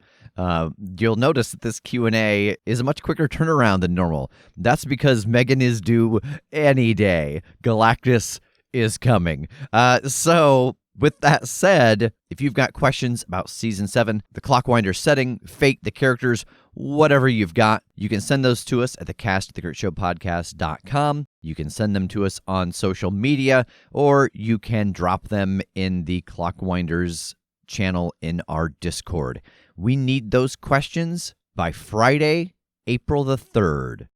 You'll notice that this Q&A is a much quicker turnaround than normal. That's because Megan is due any day. Galactus is coming. So, with that said, if you've got questions about Season 7, the Clockwinders setting, Fate, the characters, whatever you've got, you can send those to us at thecast@theCritshowpodcast.com. You can send them to us on social media, or you can drop them in the Clockwinders channel in our Discord. we need those questions by Friday, April the 3rd.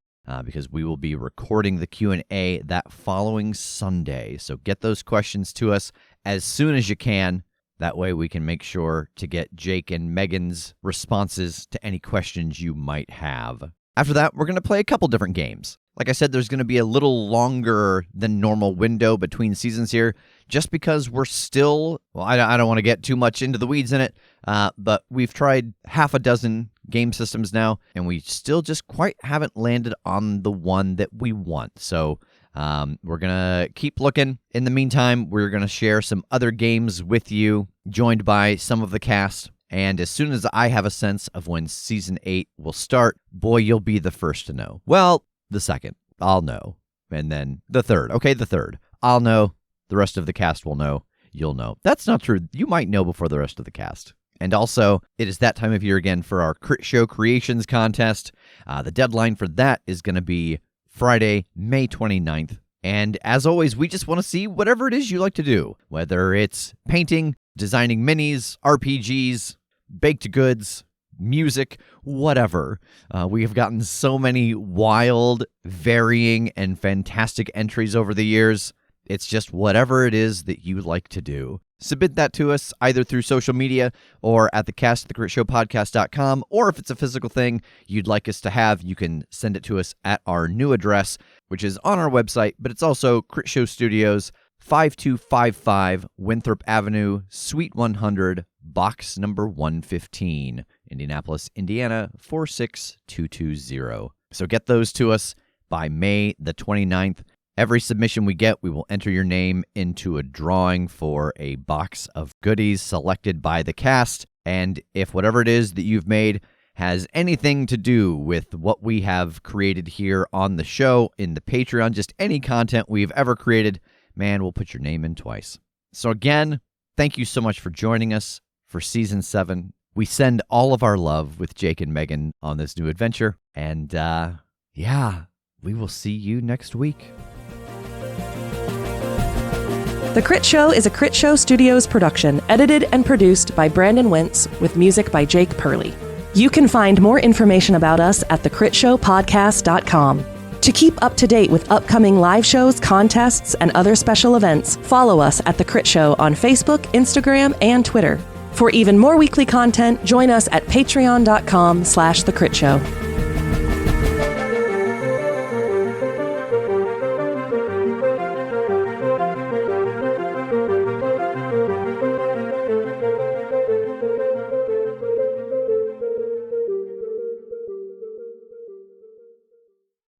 Because we will be recording the Q&A that following Sunday. So get those questions to us as soon as you can. That way we can make sure to get Jake and Megan's responses to any questions you might have. After that, we're going to play a couple different games. Like I said, there's going to be a little longer than normal window between seasons here, just because we're still, well, I don't want to get too much into the weeds in it, but we've tried half a dozen game systems now, and we still just quite haven't landed on the one that we want. So we're going to keep looking. In the meantime, we're going to share some other games with you, joined by some of the cast. And as soon as I have a sense of when Season 8 will start, boy, you'll be the first to know. Well, the second, I'll know. And then the third. Okay, the third. I'll know. The rest of the cast will know. You'll know. That's not true. You might know before the rest of the cast. And also, it is that time of year again for our Critshow Creations contest. The deadline for that is going to be Friday, May 29th. And as always, we just want to see whatever it is you like to do. Whether it's painting, designing minis, RPGs, baked goods, music, whatever. We have gotten so many wild, varying, and fantastic entries over the years. It's just whatever it is that you like to do. Submit that to us either through social media or at the cast@theCritsHowPodcast.com, or if it's a physical thing you'd like us to have, you can send it to us at our new address, which is on our website, but it's also Critshow Studios, 5255 Winthrop Avenue, Suite 100, box number 115, Indianapolis, Indiana, 46220. So get those to us by May the 29th. Every submission we get, we will enter your name into a drawing for a box of goodies selected by the cast. And if whatever it is that you've made has anything to do with what we have created here on the show, in the Patreon, just any content we've ever created, man, we'll put your name in twice. So again, thank you so much for joining us for Season 7. We send all of our love with Jake and Megan on this new adventure. And we will see you next week. The Crit Show is a Critshow Studios production, edited and produced by Brandon Wentz, with music by Jake Purley. You can find more information about us at thecritshowpodcast.com. To keep up to date with upcoming live shows, contests, and other special events, follow us at The Crit Show on Facebook, Instagram, and Twitter. For even more weekly content, join us at patreon.com/thecritShow.